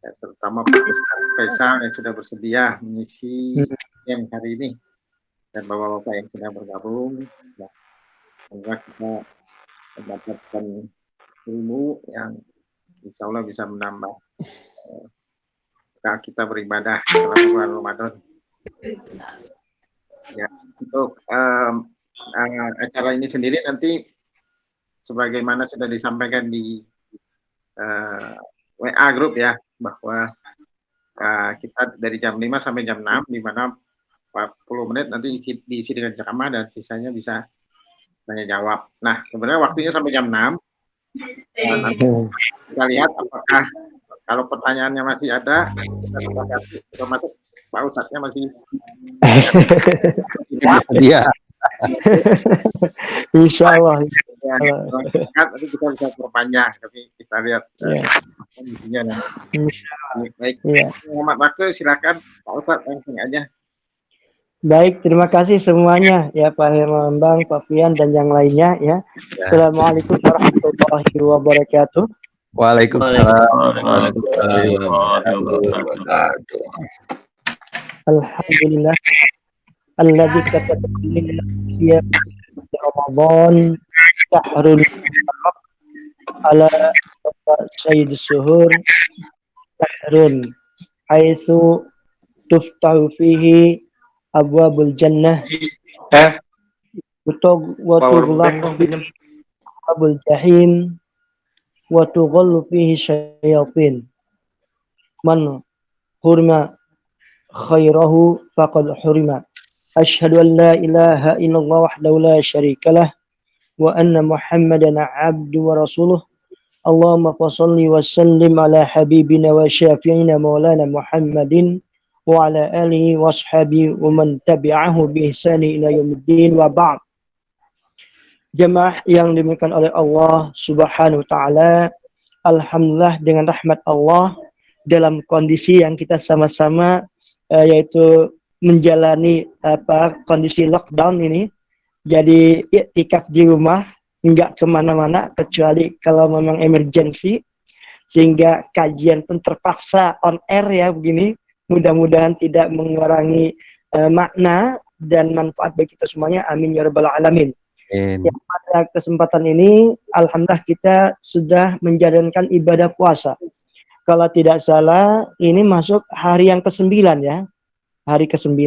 ya, terutama Pak Ustadz Faisal yang sudah bersedia mengisi yang hari ini dan bapak-bapak yang sudah bergabung. Ya, semoga kita mendapatkan ilmu yang insya Allah bisa menambah kita beribadah selama bulan Ramadan. Ya, untuk acara ini sendiri nanti sebagaimana sudah disampaikan di WA grup ya, bahwa kita dari jam 5 sampai jam 6, di mana 40 menit nanti diisi dengan ceramah dan sisanya bisa tanya jawab. Nah, sebenarnya waktunya sampai jam 6. Nanti kita lihat apakah kalau pertanyaannya masih ada, kita masuk Pak Ustadznya masih iya. Insya Allah. Ya, nanti kita bisa perpanjang, tapi kita lihat kondisinya. Baik, Muhammad waktu silakan Pak Ustadz langsung aja. Baik, terima kasih semuanya ya Pak Herlambang, Pak Fian dan yang lainnya ya. Assalamualaikum warahmatullahi wabarakatuh. Waalaikumsalam. Alhamdulillah. Alladzi kataba lana Ramadan syahrul ala sayyid suhur syahrun haitsu tuftahu fihi abwabul jannah wa tughlaqu abul jahim wa tughallu fihi syayatin man hurma khairahu faqad hurima. Asyhadu an la ilaha illallah wahdahu la syarikalah wa anna Muhammadan abdu wa rasuluh. Allahumma shalli wa sallim ala habibina wa syafi'ina maulana Muhammadin wa ala alihi wa ashabihi wa man tabi'ahu bi ihsani ila yaumiddin wa ba'd. Jemaah yang dimuliakan oleh Allah Subhanahu wa taala, alhamdulillah dengan rahmat Allah dalam kondisi yang kita sama-sama yaitu menjalani kondisi lockdown ini, jadi iktikaf di rumah, nggak kemana-mana kecuali kalau memang emergency, sehingga kajian pun terpaksa on air ya begini. Mudah-mudahan tidak mengurangi makna dan manfaat bagi kita semuanya. Amin ya rabbal alamin. Ya, pada kesempatan ini alhamdulillah kita sudah menjalankan ibadah puasa. Kalau tidak salah ini masuk hari yang ke-9 ya. Hari ke-9.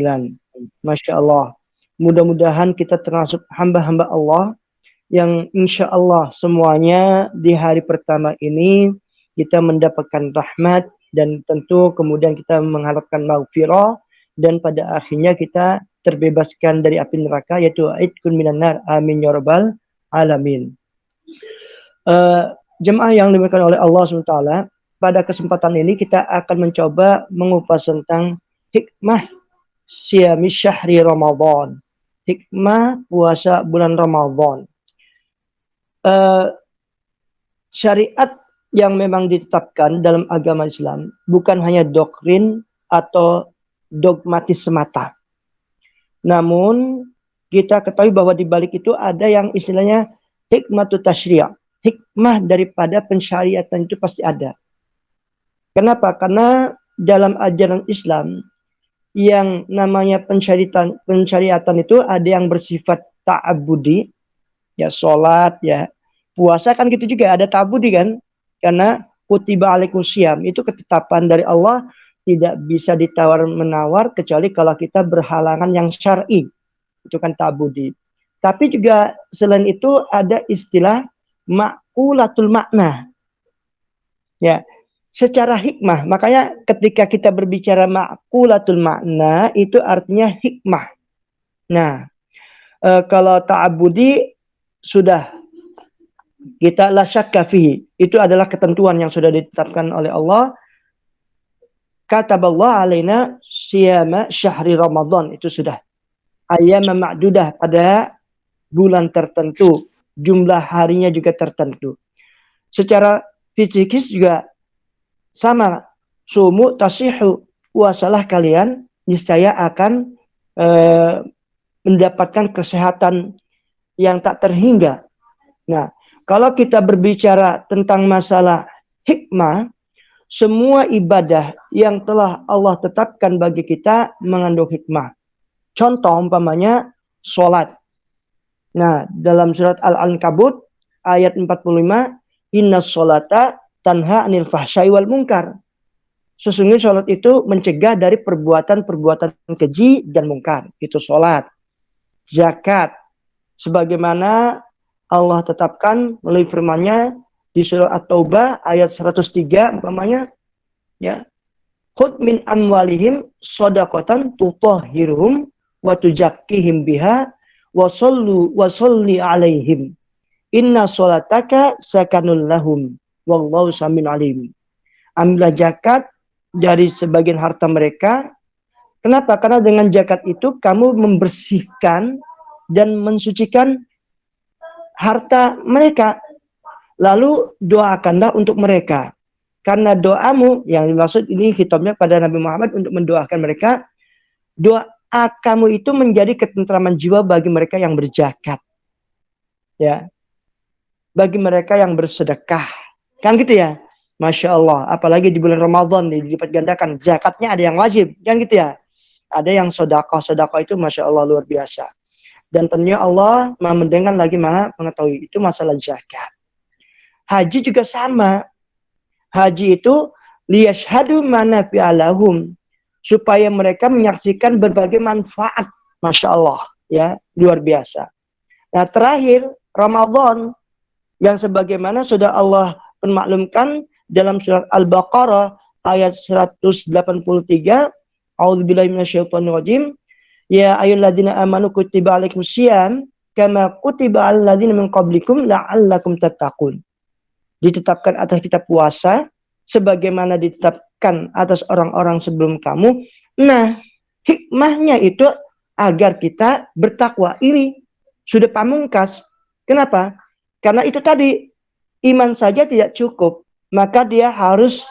Masya Allah. Mudah-mudahan kita termasuk hamba-hamba Allah yang insya Allah semuanya di hari pertama ini kita mendapatkan rahmat dan tentu kemudian kita mengharapkan maghfirah dan pada akhirnya kita terbebaskan dari api neraka yaitu aidkun minan nar. Amin ya rabbal alamin. Jemaah yang dimuliakan oleh Allah SWT, pada kesempatan ini kita akan mencoba mengupas tentang hikmah siyami syahri Ramadan. Hikmah puasa bulan Ramadan. Syariat yang memang ditetapkan dalam agama Islam bukan hanya doktrin atau dogmatis semata. Namun kita ketahui bahwa di balik itu ada yang istilahnya hikmatut tasyri'. Hikmah daripada pensyariatan itu pasti ada. Kenapa? Karena dalam ajaran Islam yang namanya pensyariatan itu ada yang bersifat ta'abudi, ya sholat, ya puasa kan gitu juga ada ta'abudi kan, karena kutiba alaikumusiyam itu ketetapan dari Allah, tidak bisa ditawar-menawar kecuali kalau kita berhalangan yang syar'i, itu kan ta'abudi. Tapi juga selain itu ada istilah ma'qulatul makna, ya secara hikmah. Makanya ketika kita berbicara ma'qulatul makna itu artinya hikmah. Nah, kalau ta'abudi sudah kita la syakka fihi, itu adalah ketentuan yang sudah ditetapkan oleh Allah. Kataballahu alaina siyama syahri Ramadan, itu sudah ayyam ma'dudah, pada bulan tertentu, jumlah harinya juga tertentu. Secara fisikis juga sama, sumu tasihu, puasalah kalian niscaya akan mendapatkan kesehatan yang tak terhingga. Nah, kalau kita berbicara tentang masalah hikmah, semua ibadah yang telah Allah tetapkan bagi kita mengandung hikmah. Contoh umpamanya sholat. Nah, dalam surat Al-Ankabut ayat 45, inna sholata tanha anil fahsyai wal munkar. Sesungguhnya sholat itu mencegah dari perbuatan-perbuatan keji dan mungkar. Itu sholat. Zakat. Sebagaimana Allah tetapkan melalui firman-Nya di surah At-Taubah ayat 103 umpamanya, ya. Khudh min amwalihim shadaqatan tutahhiruhum wa tuzakkihim biha wa sholli alaihim. Inna sholataka sakanul lahum wallahu samiun alim. Ambillah zakat dari sebagian harta mereka. Kenapa? Karena dengan zakat itu kamu membersihkan dan mensucikan harta mereka. Lalu doakanlah untuk mereka. Karena doamu, yang dimaksud ini khitabnya pada Nabi Muhammad untuk mendoakan mereka, doa kamu itu menjadi ketentraman jiwa bagi mereka yang berzakat. Ya. Bagi mereka yang bersedekah. Kan gitu ya? Masya Allah. Apalagi di bulan Ramadan dilipat gandakan. Zakatnya ada yang wajib. Kan gitu ya? Ada yang sedekah. Sedekah itu Masya Allah luar biasa. Dan tentunya Allah maha mendengar lagi maha mengetahui. Itu masalah zakat. Haji juga sama. Haji itu liyashhadu manafi'alahum, supaya mereka menyaksikan berbagai manfaat. Masya Allah, ya, luar biasa. Nah, terakhir Ramadan yang sebagaimana sudah Allah permaklumkan dalam surat Al-Baqarah ayat 183, A'udzubillahi minasyaitonirrajim, ya ayyuhalladzina amanu kutiba alaikumusiyam kama kutiba alal ladzina min qablikum la'allakum tattaqun. Ditetapkan atas kita puasa sebagaimana ditetapkan atas orang-orang sebelum kamu. Nah, hikmahnya itu agar kita bertakwa. Ini sudah pamungkas. Kenapa? Karena itu tadi, iman saja tidak cukup, maka dia harus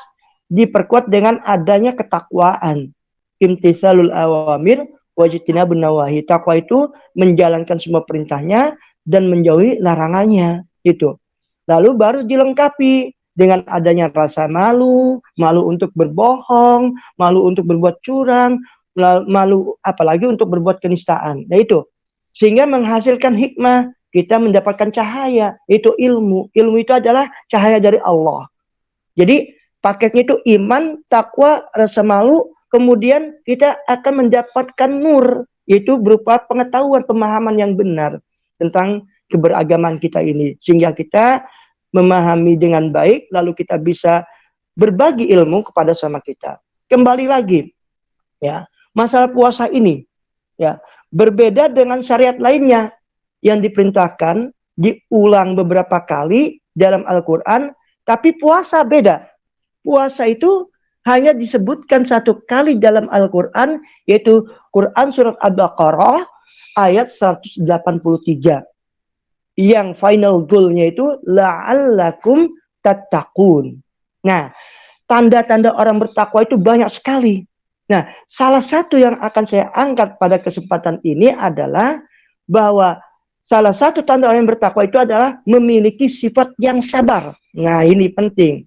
diperkuat dengan adanya ketakwaan. Imtitsalul awamir wajtinabun nawahi. Takwa itu menjalankan semua perintahnya dan menjauhi larangannya. Itu. Lalu baru dilengkapi dengan adanya rasa malu, malu untuk berbohong, malu untuk berbuat curang, malu apalagi untuk berbuat kenistaan. Nah itu, sehingga menghasilkan hikmah, kita mendapatkan cahaya, itu ilmu. Ilmu itu adalah cahaya dari Allah. Jadi paketnya itu iman, takwa, rasa malu, kemudian kita akan mendapatkan nur, yaitu berupa pengetahuan, pemahaman yang benar tentang keberagaman kita ini, sehingga kita memahami dengan baik, lalu kita bisa berbagi ilmu kepada sama kita. Kembali lagi, ya, masalah puasa ini, ya, berbeda dengan syariat lainnya yang diperintahkan diulang beberapa kali dalam Al-Quran, tapi puasa beda. Puasa itu hanya disebutkan satu kali dalam Al-Quran, yaitu Quran surat Al-Baqarah ayat 183. Yang final goal-nya itu la'allakum tattaqun. Nah, tanda-tanda orang bertakwa itu banyak sekali. Nah, salah satu yang akan saya angkat pada kesempatan ini adalah bahwa salah satu tanda orang yang bertakwa itu adalah memiliki sifat yang sabar. Nah, ini penting.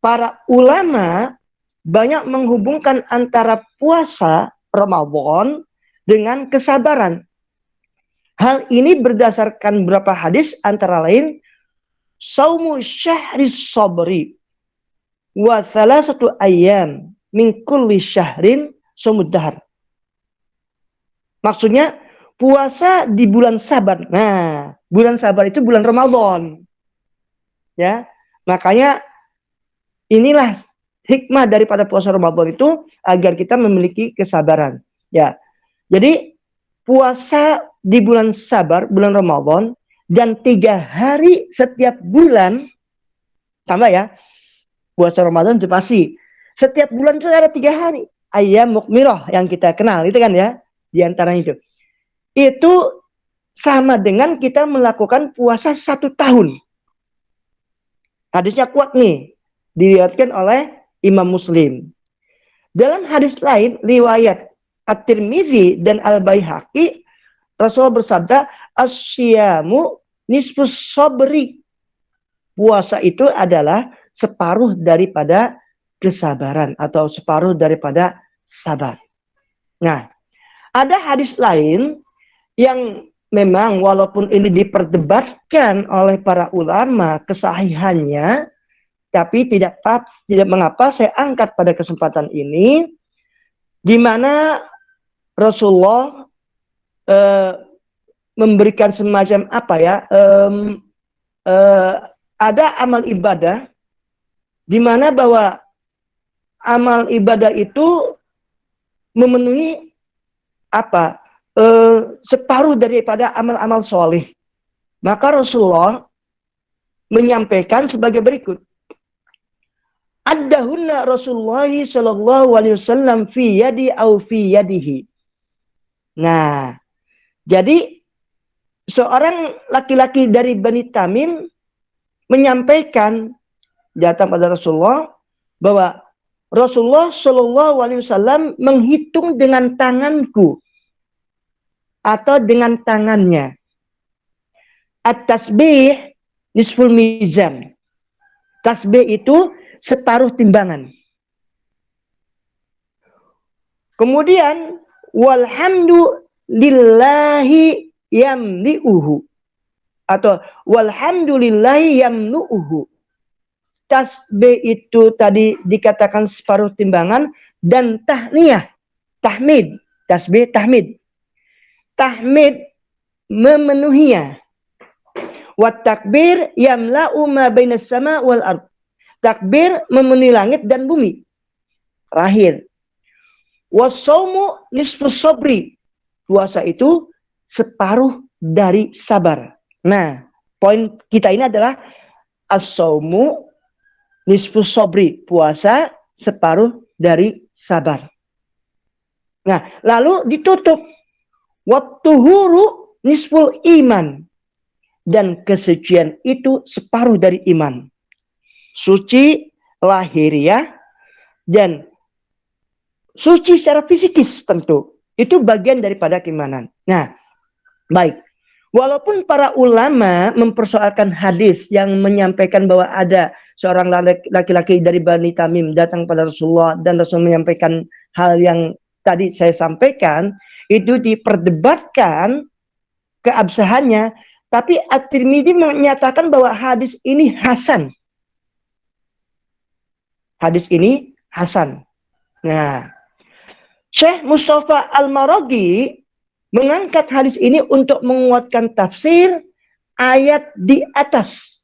Para ulama banyak menghubungkan antara puasa Ramadan dengan kesabaran. Hal ini berdasarkan beberapa hadis, antara lain saumu syahris sabri wa thalathatu ayyam min kulli syahrin saumuddahar. Maksudnya puasa di bulan sabar. Nah, bulan sabar itu bulan Ramadan. Ya. Makanya inilah hikmah daripada puasa Ramadan itu agar kita memiliki kesabaran. Ya. Jadi puasa di bulan sabar, bulan Ramadan, dan 3 hari setiap bulan, tambah ya, puasa Ramadan itu pasti. Setiap bulan itu ada 3 hari. Ayyam mukmirah yang kita kenal, itu kan ya, di antara itu. Itu sama dengan kita melakukan puasa 1 tahun. Hadisnya kuat nih, diriwayatkan oleh Imam Muslim. Dalam hadis lain, riwayat At-Tirmidzi dan Al-Baihaqi, Rasulullah bersabda, asyamu nisfus sabri. Puasa itu adalah separuh daripada kesabaran atau separuh daripada sabar. Nah, ada hadis lain yang memang walaupun ini diperdebatkan oleh para ulama kesahihannya, tapi tidak mengapa saya angkat pada kesempatan ini, di mana Rasulullah memberikan semacam apa ya, ada amal ibadah di mana bahwa amal ibadah itu memenuhi apa, separuh daripada amal-amal soleh. Maka Rasulullah menyampaikan sebagai berikut. Addahunna Rasulullah sallallahu alaihi wasallam fi yadi au fi yadihi. Nah, jadi seorang laki-laki dari Bani Tamim menyampaikan datang pada Rasulullah bahwa Rasulullah sallallahu alaihi wasallam menghitung dengan tanganku atau dengan tangannya. At-tasbih nisful mizan. Tasbih itu separuh timbangan. Kemudian walhamdulillahi yamli'uhu atau walhamdulillahi yamlu'uhu. Tasbih itu tadi dikatakan separuh timbangan dan tahniyah, tahmid, tasbih tahmid. Tahmid memenuhinya. Wat takbir yamla'u ma bainas sama wal ard. Takbir memenuhi langit dan bumi. Terakhir. Wasaumu nisfus sabri. Puasa itu separuh dari sabar. Nah, poin kita ini adalah as-saumu nisfus sabri. Puasa separuh dari sabar. Nah, lalu ditutup. Wattuhuru nisful iman. Dan kesucian itu separuh dari iman. Suci lahiriah dan suci secara fisikis tentu. Itu bagian daripada keimanan. Nah, baik. Walaupun para ulama mempersoalkan hadis yang menyampaikan bahwa ada seorang laki-laki dari Bani Tamim datang pada Rasulullah dan Rasul menyampaikan hal yang tadi saya sampaikan, itu diperdebatkan keabsahannya, tapi At-Tirmidzi menyatakan bahwa hadis ini hasan. Hadis ini hasan. Nah, Syekh Mustafa Al-Maraghi mengangkat hadis ini untuk menguatkan tafsir ayat di atas,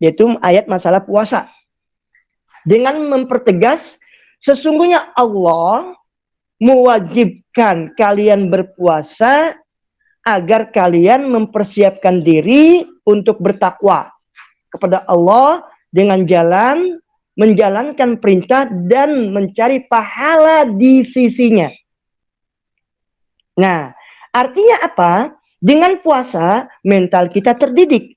yaitu ayat masalah puasa. Dengan mempertegas, sesungguhnya Allah mewajibkan kalian berpuasa agar kalian mempersiapkan diri untuk bertakwa kepada Allah dengan jalan menjalankan perintah dan mencari pahala di sisinya. Nah, artinya apa? Dengan puasa, mental kita terdidik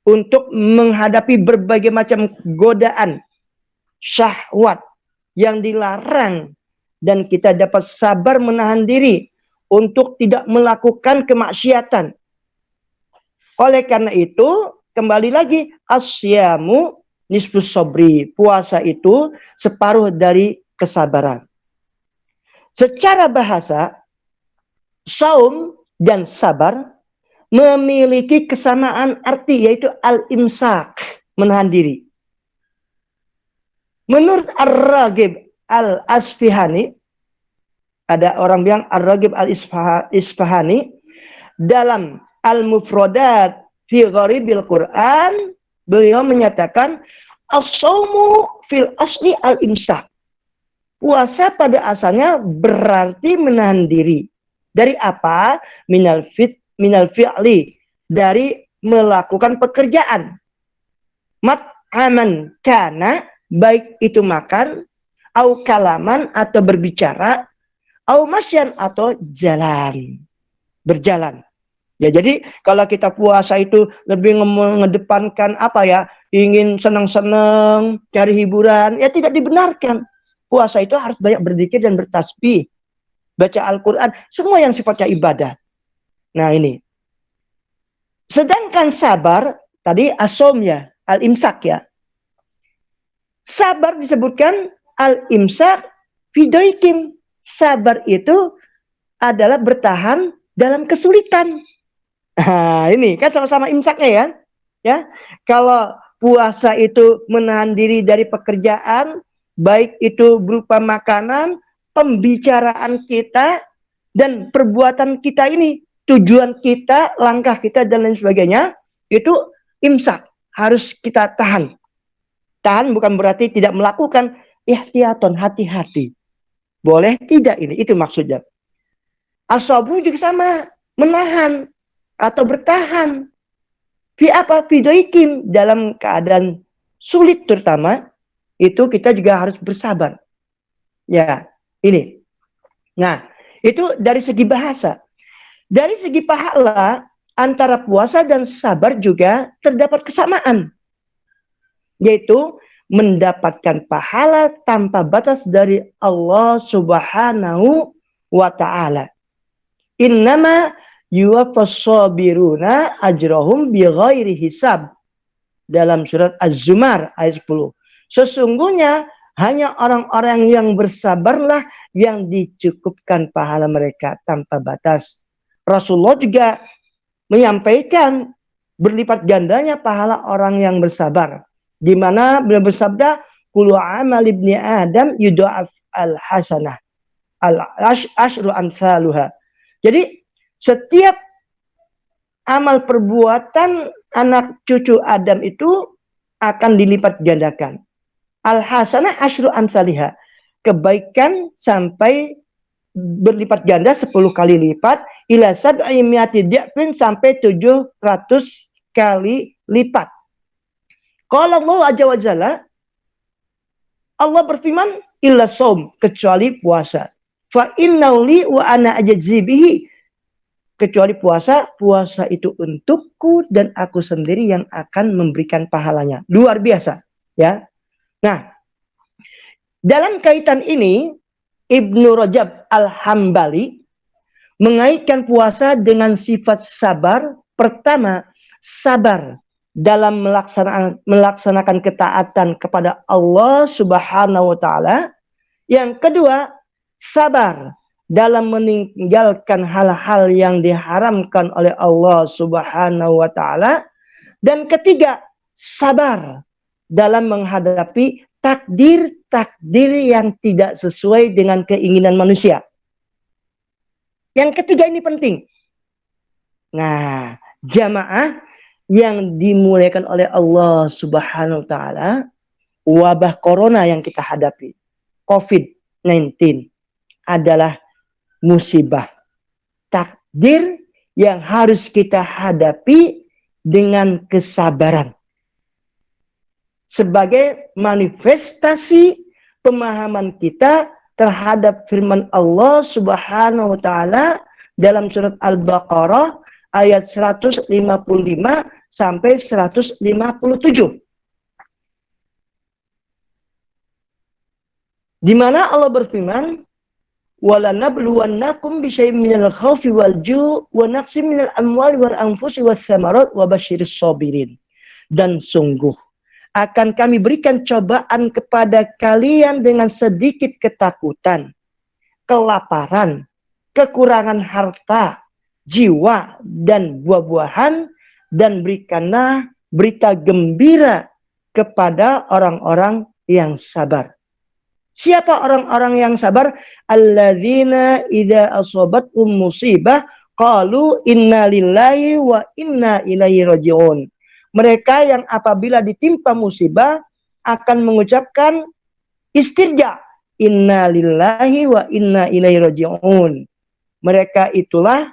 untuk menghadapi berbagai macam godaan, syahwat yang dilarang, dan kita dapat sabar menahan diri untuk tidak melakukan kemaksiatan. Oleh karena itu, kembali lagi, asyamu nisfus sabri. Puasa itu separuh dari kesabaran. Secara bahasa, saum dan sabar memiliki kesamaan arti, yaitu al-imsak, menahan diri. Menurut Ar-Raghib Al-Asfahani, ada orang bilang Ar-Raghib Al-Isfahani, dalam Al-Mufradat fi Gharibil Quran, beliau menyatakan as-saumu fil asli al-imsak. Puasa pada asalnya berarti menahan diri. Dari apa? Minal fi'li, dari melakukan pekerjaan. Mat'aman kana, baik itu makan, au kalaman atau berbicara, au masyan atau jalan, berjalan. Ya, jadi kalau kita puasa itu lebih mengedepankan apa ya, ingin senang-senang, cari hiburan, ya tidak dibenarkan. Puasa itu harus banyak berzikir dan bertasbih, baca Al-Quran, semua yang sifatnya ibadah. Nah ini. Sedangkan sabar, tadi asom ya, al-imsak ya. Sabar disebutkan al-imsak fidoikim. Sabar itu adalah bertahan dalam kesulitan. Nah, ini kan sama-sama imsaknya ya. Ya, kalau puasa itu menahan diri dari pekerjaan, baik itu berupa makanan, pembicaraan kita, dan perbuatan kita ini, tujuan kita, langkah kita, dan lain sebagainya, itu imsak, harus kita tahan. Tahan bukan berarti tidak melakukan, ihtiyaton, hati-hati. Boleh tidak ini, itu maksudnya. As-sabru juga sama, menahan atau bertahan. Fi apa? Fidoikim, dalam keadaan sulit terutama, itu kita juga harus bersabar. Ya, ini. Nah, itu dari segi bahasa. Dari segi pahala, antara puasa dan sabar juga terdapat kesamaan. Yaitu mendapatkan pahala tanpa batas dari Allah Subhanahu wa ta'ala. Innama yuwaffas-sabiruna ajrahum bighairi hisab. Dalam surat Az-Zumar ayat 10. Sesungguhnya hanya orang-orang yang bersabarlah yang dicukupkan pahala mereka tanpa batas. Rasulullah juga menyampaikan berlipat gandanya pahala orang yang bersabar. Di mana beliau bersabda, kullu amal ibni Adam yudha'af al-hasanah al-ashru amsaluha. Jadi setiap amal perbuatan anak cucu Adam itu akan dilipat gandakan. Al-hasanah asyru amsalihha. Kebaikan sampai berlipat ganda 10 kali lipat, ila sab'i mi'ati di'fin, sampai 700 kali lipat. Qala Allah azza wa jalla, Allah berfirman, illa shaum, kecuali puasa. Fa innahu li wa ana ajzi bihi. Kecuali puasa, puasa itu untukku dan aku sendiri yang akan memberikan pahalanya. Luar biasa, ya. Nah, dalam kaitan ini Ibnu Rajab Al-Hambali mengaitkan puasa dengan sifat sabar. Pertama, sabar dalam melaksanakan ketaatan kepada Allah Subhanahu wa ta'ala. Yang kedua, sabar dalam meninggalkan hal-hal yang diharamkan oleh Allah Subhanahu wa ta'ala. Dan ketiga, sabar dalam menghadapi takdir yang tidak sesuai dengan keinginan manusia. Yang ketiga ini penting. Nah, jamaah yang dimuliakan oleh Allah Subhanahu wa ta'ala, wabah corona yang kita hadapi, COVID-19, adalah musibah. Takdir yang harus kita hadapi dengan kesabaran. Sebagai manifestasi pemahaman kita terhadap firman Allah Subhanahu wa ta'ala dalam surat Al-Baqarah ayat 155 sampai 157. Di mana Allah berfirman, وَلَنَبْلُوَنَّكُمْ بِشَيْءٍ مِنَ الْخَوْفِ وَالْجُوعِ وَنَقْصٍ مِنَ الْأَمْوَالِ وَالْأَنْفُسِ وَالثَّمَرَاتِ وَبَشِّرِ الصَّابِرِينَ. Dan sungguh akan kami berikan cobaan kepada kalian dengan sedikit ketakutan, kelaparan, kekurangan harta, jiwa, dan buah-buahan, dan berikanlah berita gembira kepada orang-orang yang sabar. Siapa orang-orang yang sabar? Alladzina idza asabathum musibah qalu inna lillahi wa inna ilaihi raji'un. Mereka yang apabila ditimpa musibah akan mengucapkan istirja, inna lillahi wa inna ilaihi raji'un. Mereka itulah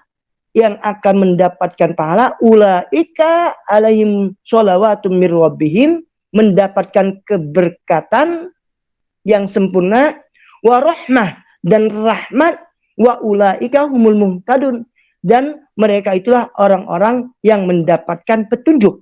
yang akan mendapatkan pahala, ulaika alaihim sholawatun mir rabbihim, mendapatkan keberkatan yang sempurna, wa rahmah, dan rahmat, wa ulaika humul muhtadun, dan mereka itulah orang-orang yang mendapatkan petunjuk.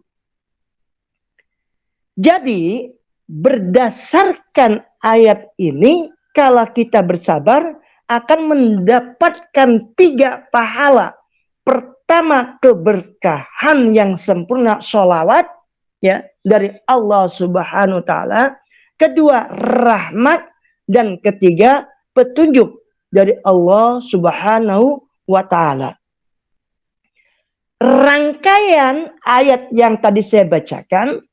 Jadi berdasarkan ayat ini, kalau kita bersabar akan mendapatkan 3 pahala. Pertama, keberkahan yang sempurna, sholawat ya dari Allah Subhanahu wa ta'ala. kedua rahmat, dan ketiga petunjuk dari Allah Subhanahu wa Ta'ala. Rangkaian ayat yang tadi saya bacakan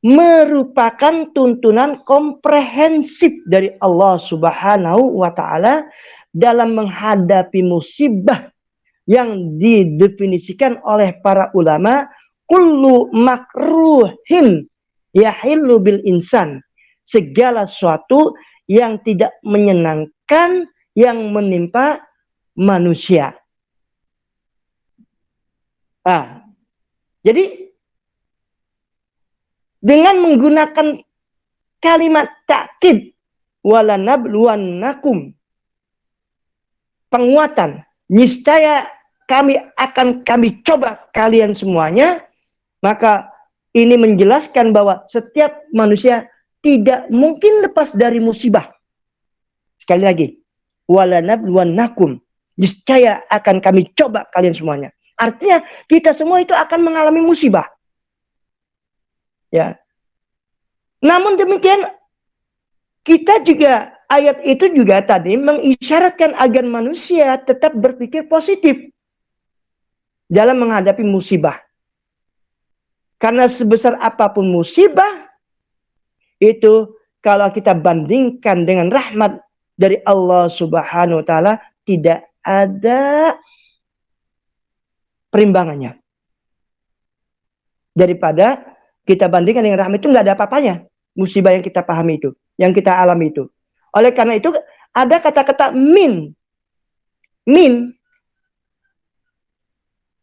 merupakan tuntunan komprehensif dari Allah Subhanahu wa Ta'ala dalam menghadapi musibah yang didefinisikan oleh para ulama kullu makruhin yahillu bil insan, segala sesuatu yang tidak menyenangkan yang menimpa manusia. Jadi dengan menggunakan kalimat takkid walanabluwannakum, penguatan, niscaya kami coba kalian semuanya, maka ini menjelaskan bahwa setiap manusia tidak mungkin lepas dari musibah. Sekali lagi, walanabluwannakum, niscaya akan kami coba kalian semuanya. Artinya kita semua itu akan mengalami musibah. Ya. Namun demikian kita juga, ayat itu juga tadi mengisyaratkan agar manusia tetap berpikir positif dalam menghadapi musibah. Karena sebesar apapun musibah itu, kalau kita bandingkan dengan rahmat dari Allah Subhanahu wa Ta'ala, tidak ada perimbangannya. Daripada kita bandingkan dengan rahmat, itu nggak ada apa-apanya musibah yang kita pahami itu, yang kita alami itu. Oleh karena itu ada kata-kata min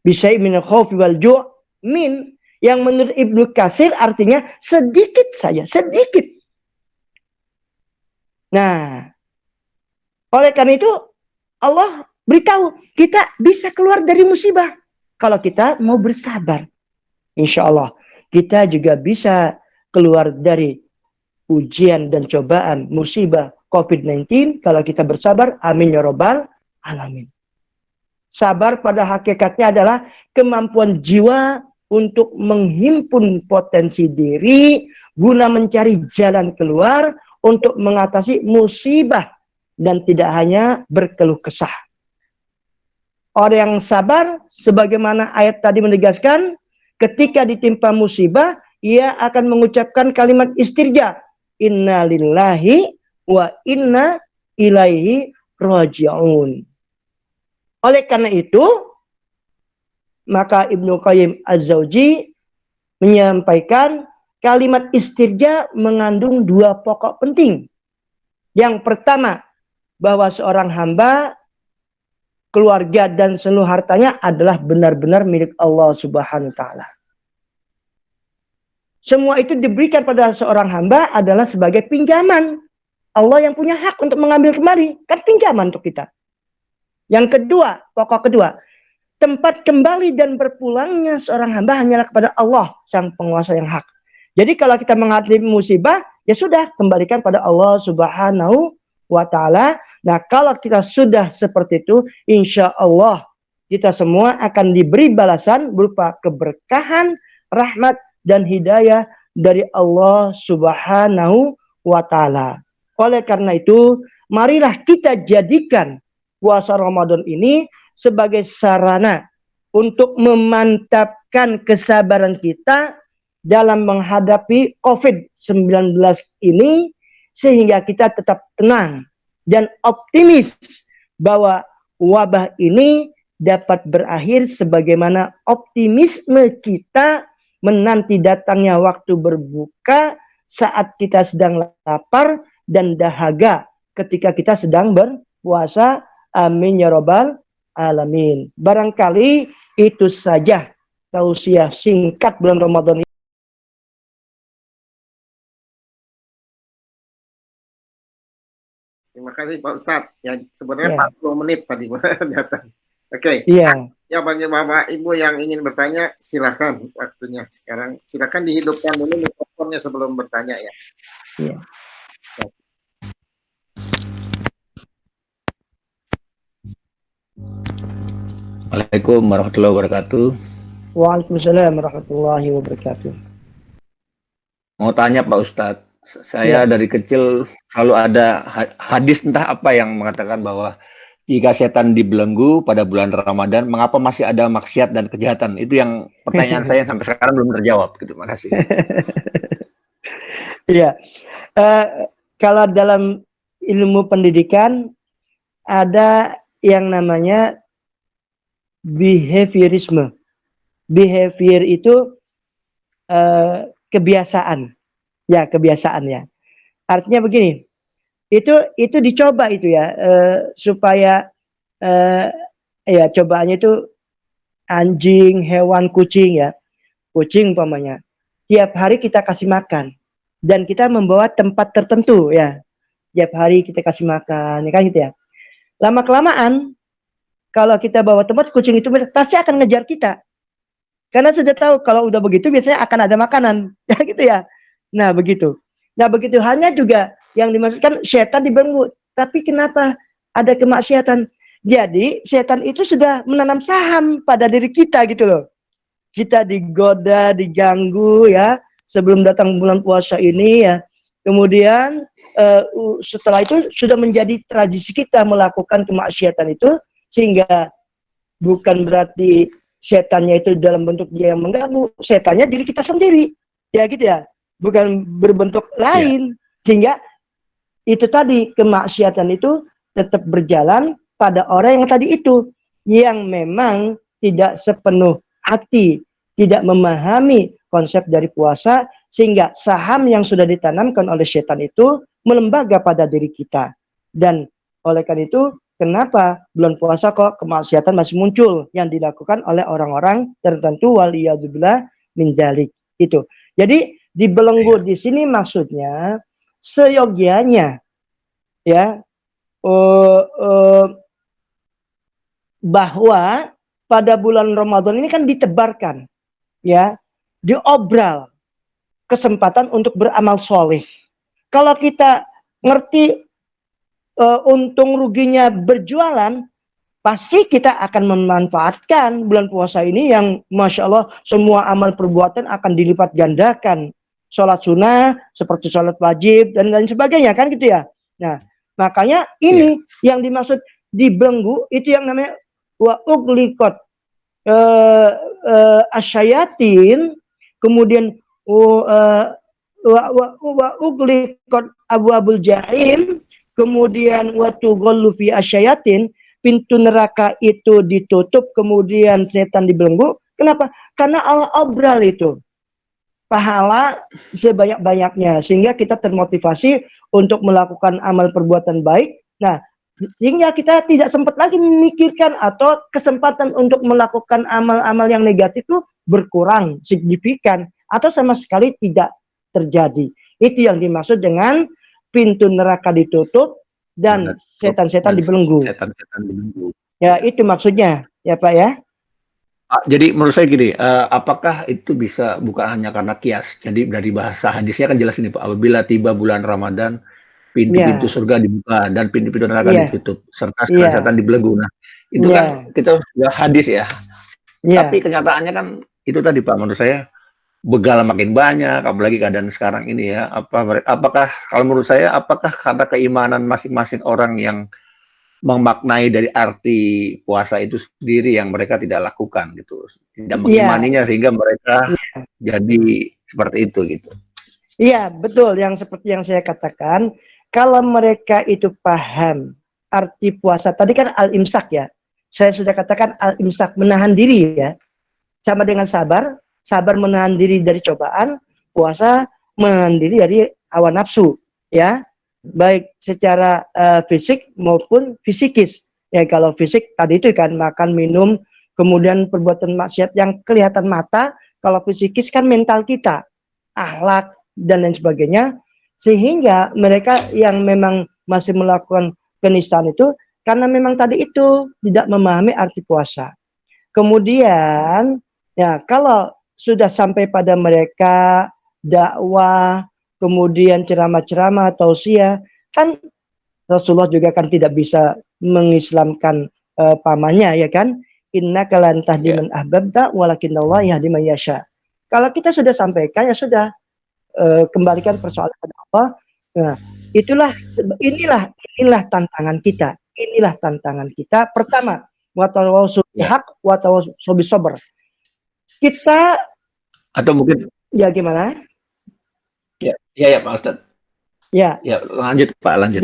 bisyai minal khaufi wal ju', min, yang menurut Ibnu Katsir artinya sedikit saja, sedikit. Nah, oleh karena itu Allah beritahu kita bisa keluar dari musibah kalau kita mau bersabar. Insya Allah kita juga bisa keluar dari ujian dan cobaan musibah COVID-19 kalau kita bersabar. Amin ya rabbal alamin. Sabar pada hakikatnya adalah kemampuan jiwa untuk menghimpun potensi diri guna mencari jalan keluar untuk mengatasi musibah dan tidak hanya berkeluh kesah. Orang yang sabar, sebagaimana ayat tadi menegaskan, ketika ditimpa musibah, ia akan mengucapkan kalimat istirja. Inna lillahi wa inna ilaihi raji'un. Oleh karena itu, maka Ibnu Qayyim Az-Zawji menyampaikan kalimat istirja mengandung dua pokok penting. Yang pertama, bahwa seorang hamba, keluarga dan seluruh hartanya adalah benar-benar milik Allah Subhanahu wa Ta'ala. Semua itu diberikan pada seorang hamba adalah sebagai pinjaman. Allah yang punya hak untuk mengambil kembali, kan pinjaman untuk kita. Yang kedua, pokok kedua, tempat kembali dan berpulangnya seorang hamba hanyalah kepada Allah, sang penguasa yang hak. Jadi kalau kita menghadapi musibah, ya sudah, kembalikan pada Allah Subhanahu wa Ta'ala. Nah, kalau kita sudah seperti itu, insya Allah kita semua akan diberi balasan berupa keberkahan, rahmat, dan hidayah dari Allah Subhanahu wa Ta'ala. Oleh karena itu, marilah kita jadikan puasa Ramadan ini sebagai sarana untuk memantapkan kesabaran kita dalam menghadapi COVID-19 ini, sehingga kita tetap tenang dan optimis bahwa wabah ini dapat berakhir sebagaimana optimisme kita menanti datangnya waktu berbuka saat kita sedang lapar dan dahaga ketika kita sedang berpuasa. Amin ya rabbal alamin. Barangkali itu saja tausiah singkat bulan Ramadan ini. Terima kasih Pak Ustadz. Ya, sebenarnya 40 menit tadi datang. Oke. Iya. Ya, bagi Bapak Ibu yang ingin bertanya, silakan waktunya sekarang. Silakan dihidupkan dulu mikrofonnya sebelum bertanya ya. Iya. Assalamualaikum warahmatullahi wabarakatuh. Waalaikumsalam warahmatullahi wabarakatuh. Mau tanya Pak Ustadz. Saya dari kecil selalu ada hadis entah apa yang mengatakan bahwa jika setan dibelenggu pada bulan Ramadan, mengapa masih ada maksiat dan kejahatan? Itu yang pertanyaan saya sampai sekarang belum terjawab. Gitu. Makasih. Iya. Eh, kalau dalam ilmu pendidikan ada yang namanya behaviorisme. Behavior itu kebiasaan. Ya, kebiasaan ya. Artinya begini, itu dicoba itu ya, supaya ya cobaannya itu anjing, hewan, kucing ya. Kucing umpamanya. Tiap hari kita kasih makan dan kita membawa tempat tertentu ya. Tiap hari kita kasih makan, ya kan gitu ya. Lama kelamaan kalau kita bawa tempat, kucing itu pasti akan ngejar kita. Karena sudah tahu kalau udah begitu biasanya akan ada makanan, ya gitu ya. Nah begitu. Nah begitu halnya juga yang dimaksudkan setan dibelenggu. Tapi kenapa ada kemaksiatan? Jadi setan itu sudah menanam saham pada diri kita gitu loh. Kita digoda, diganggu ya sebelum datang bulan puasa ini ya. Kemudian setelah itu sudah menjadi tradisi kita melakukan kemaksiatan itu, sehingga bukan berarti setannya itu dalam bentuk dia yang mengganggu, setannya diri kita sendiri, ya gitu ya, bukan berbentuk lain, sehingga itu tadi kemaksiatan itu tetap berjalan pada orang yang tadi itu, yang memang tidak sepenuh hati, tidak memahami konsep dari puasa, sehingga saham yang sudah ditanamkan oleh setan itu melembaga pada diri kita. Dan oleh karena itu, kenapa bulan puasa kok kemaksiatan masih muncul yang dilakukan oleh orang-orang tertentu, waliyadzubillah min dzalik itu. Jadi dibelenggu di sini maksudnya seyogianya ya, bahwa pada bulan Ramadan ini kan ditebarkan ya, diobral kesempatan untuk beramal soleh. Kalau kita ngerti untung ruginya berjualan, pasti kita akan memanfaatkan bulan puasa ini yang Masya Allah semua amal perbuatan akan dilipat gandakan. Sholat sunnah seperti sholat wajib dan lain sebagainya kan gitu ya. Nah makanya ini yang dimaksud dibelenggu itu yang namanya wa uglikot asyayatin, kemudian wa uglikot abu-abul jahim, kemudian waktu ghallu fi asyayatin, pintu neraka itu ditutup, kemudian setan dibelenggu. Kenapa? Karena Allah obral itu pahala sebanyak-banyaknya, sehingga kita termotivasi untuk melakukan amal perbuatan baik. Nah, sehingga kita tidak sempat lagi memikirkan atau kesempatan untuk melakukan amal-amal yang negatif itu berkurang signifikan atau sama sekali tidak terjadi. Itu yang dimaksud dengan pintu neraka ditutup dan setan-setan dibelenggu. Setan-setan dibelenggu. Ya, itu maksudnya, ya Pak ya. Jadi menurut saya gini, apakah itu bisa bukan hanya karena kias? Jadi dari bahasa hadisnya kan jelas ini Pak, apabila tiba bulan Ramadan, pintu-pintu surga dibuka dan pintu-pintu neraka ditutup, serta setan dibelenggu. Nah, itu kan kita sudah hadis ya. Tapi kenyataannya kan itu tadi Pak, menurut saya begal makin banyak, apalagi keadaan sekarang ini ya. Apakah kalau menurut saya, apakah karena keimanan masing-masing orang yang memaknai dari arti puasa itu sendiri yang mereka tidak lakukan gitu, tidak mengimaninya sehingga mereka jadi seperti itu gitu. Iya betul, yang seperti yang saya katakan, kalau mereka itu paham arti puasa tadi kan al-imsak ya, saya sudah katakan al-imsak menahan diri ya, sama dengan sabar, sabar menahan diri dari cobaan, puasa menahan diri dari hawa nafsu ya, baik secara fisik maupun fisikis. Ya kalau fisik tadi itu kan makan, minum, kemudian perbuatan maksiat yang kelihatan mata. Kalau fisikis kan mental kita, akhlak dan lain sebagainya. Sehingga mereka yang memang masih melakukan penistaan itu karena memang tadi itu tidak memahami arti puasa. Kemudian ya kalau sudah sampai pada mereka dakwah, kemudian ceramah-ceramah, tausiah, kan Rasulullah juga kan tidak bisa mengislamkan pamannya ya kan, innaka lan tahdi man ahbabta walakinnallaha yahdi man yasha. Kalau kita sudah sampaikan ya sudah, kembalikan persoalan pada Allah. Nah, inilah tantangan kita. Inilah tantangan kita. Pertama, watawassul bihaq, watawassul bisabr. Kita Atau mungkin ya gimana? ya Pak Ustadz. Ya. Ya, lanjut Pak, lanjut.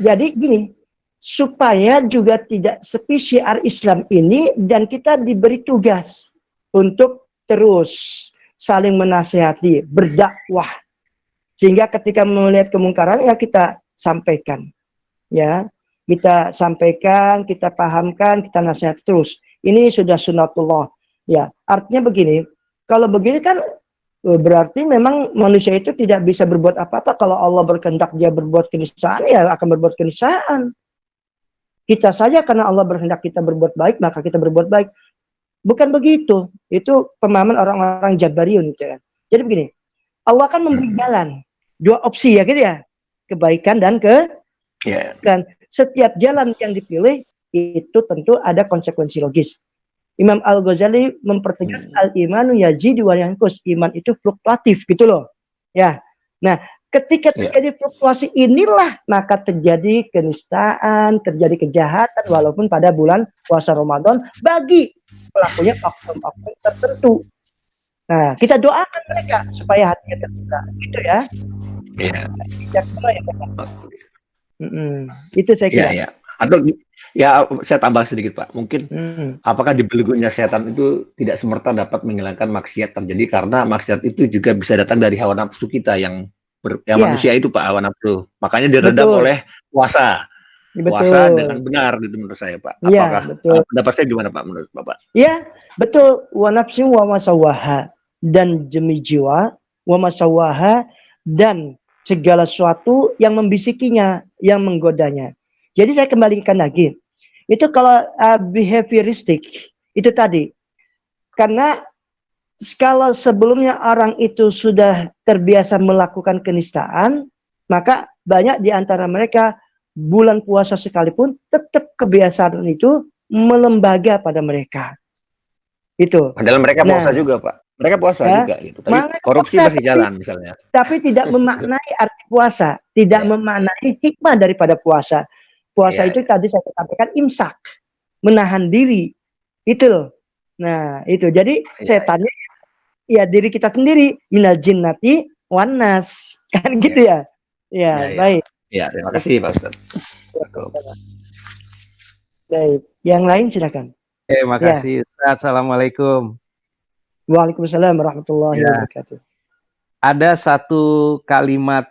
Jadi gini, supaya juga tidak sepi syiar Islam ini dan kita diberi tugas untuk terus saling menasihati, berdakwah. Sehingga ketika melihat kemungkaran ya kita sampaikan. Ya, kita sampaikan, kita pahamkan, kita nasihat terus. Ini sudah sunatullah. Ya, artinya begini, kalau begini kan berarti memang manusia itu tidak bisa berbuat apa-apa. Kalau Allah berkehendak dia berbuat keniscayaan, ya akan berbuat keniscayaan. Kita saja karena Allah berkehendak kita berbuat baik, maka kita berbuat baik. Bukan begitu. Itu pemahaman orang-orang Jabariyun. Gitu ya. Jadi begini, Allah kan memberi jalan. Dua opsi ya gitu ya. Kebaikan dan dan setiap jalan yang dipilih itu tentu ada konsekuensi logis. Imam Al-Ghazali mempertegas al-imanu yajidu wa yanqus. Iman itu fluktuatif gitu loh. Ya. Nah, ketika terjadi fluktuasi inilah maka terjadi kenistaan, terjadi kejahatan walaupun pada bulan puasa Ramadan bagi pelakunya oknum-oknum tertentu. Nah, kita doakan mereka supaya hatinya terbuka. Gitu ya. Iya. Itu saya kira. Iya. Atau ya saya tambah sedikit Pak. Mungkin apakah dibelenggunya setan itu tidak semerta dapat menghilangkan maksiat terjadi karena maksiat itu juga bisa datang dari hawa nafsu kita yang manusia itu Pak, hawa nafsu. Makanya diredam oleh puasa. Puasa dengan benar gitu menurut saya Pak. Apakah pendapat saya gimana Pak menurut Bapak? Iya, betul. Wa nafsin wa masawaha, dan demi jiwa, wa masawaha, dan segala sesuatu yang membisikinya, yang menggodanya. Jadi saya kembalikan lagi. Itu kalau behavioristik, itu tadi. Karena kalau sebelumnya orang itu sudah terbiasa melakukan kenistaan, maka banyak di antara mereka bulan puasa sekalipun tetap kebiasaan itu melembaga pada mereka. Itu. Padahal mereka puasa juga Pak. Mereka puasa juga gitu. Tapi korupsi masih jalan misalnya. Tapi tidak memaknai arti puasa, tidak memaknai hikmah daripada puasa. Puasa itu tadi saya sampaikan imsak, menahan diri. Itu loh. Nah, itu. Jadi setannya ya diri kita sendiri, minal jinnati wan nas. Kan gitu ya. Ya, baik. Ya, terima kasih Pak Ustaz. Baik. Yang lain silakan. Terima kasih Ustaz. Assalamualaikum. Waalaikumsalam warahmatullahi wabarakatuh. Ada satu kalimat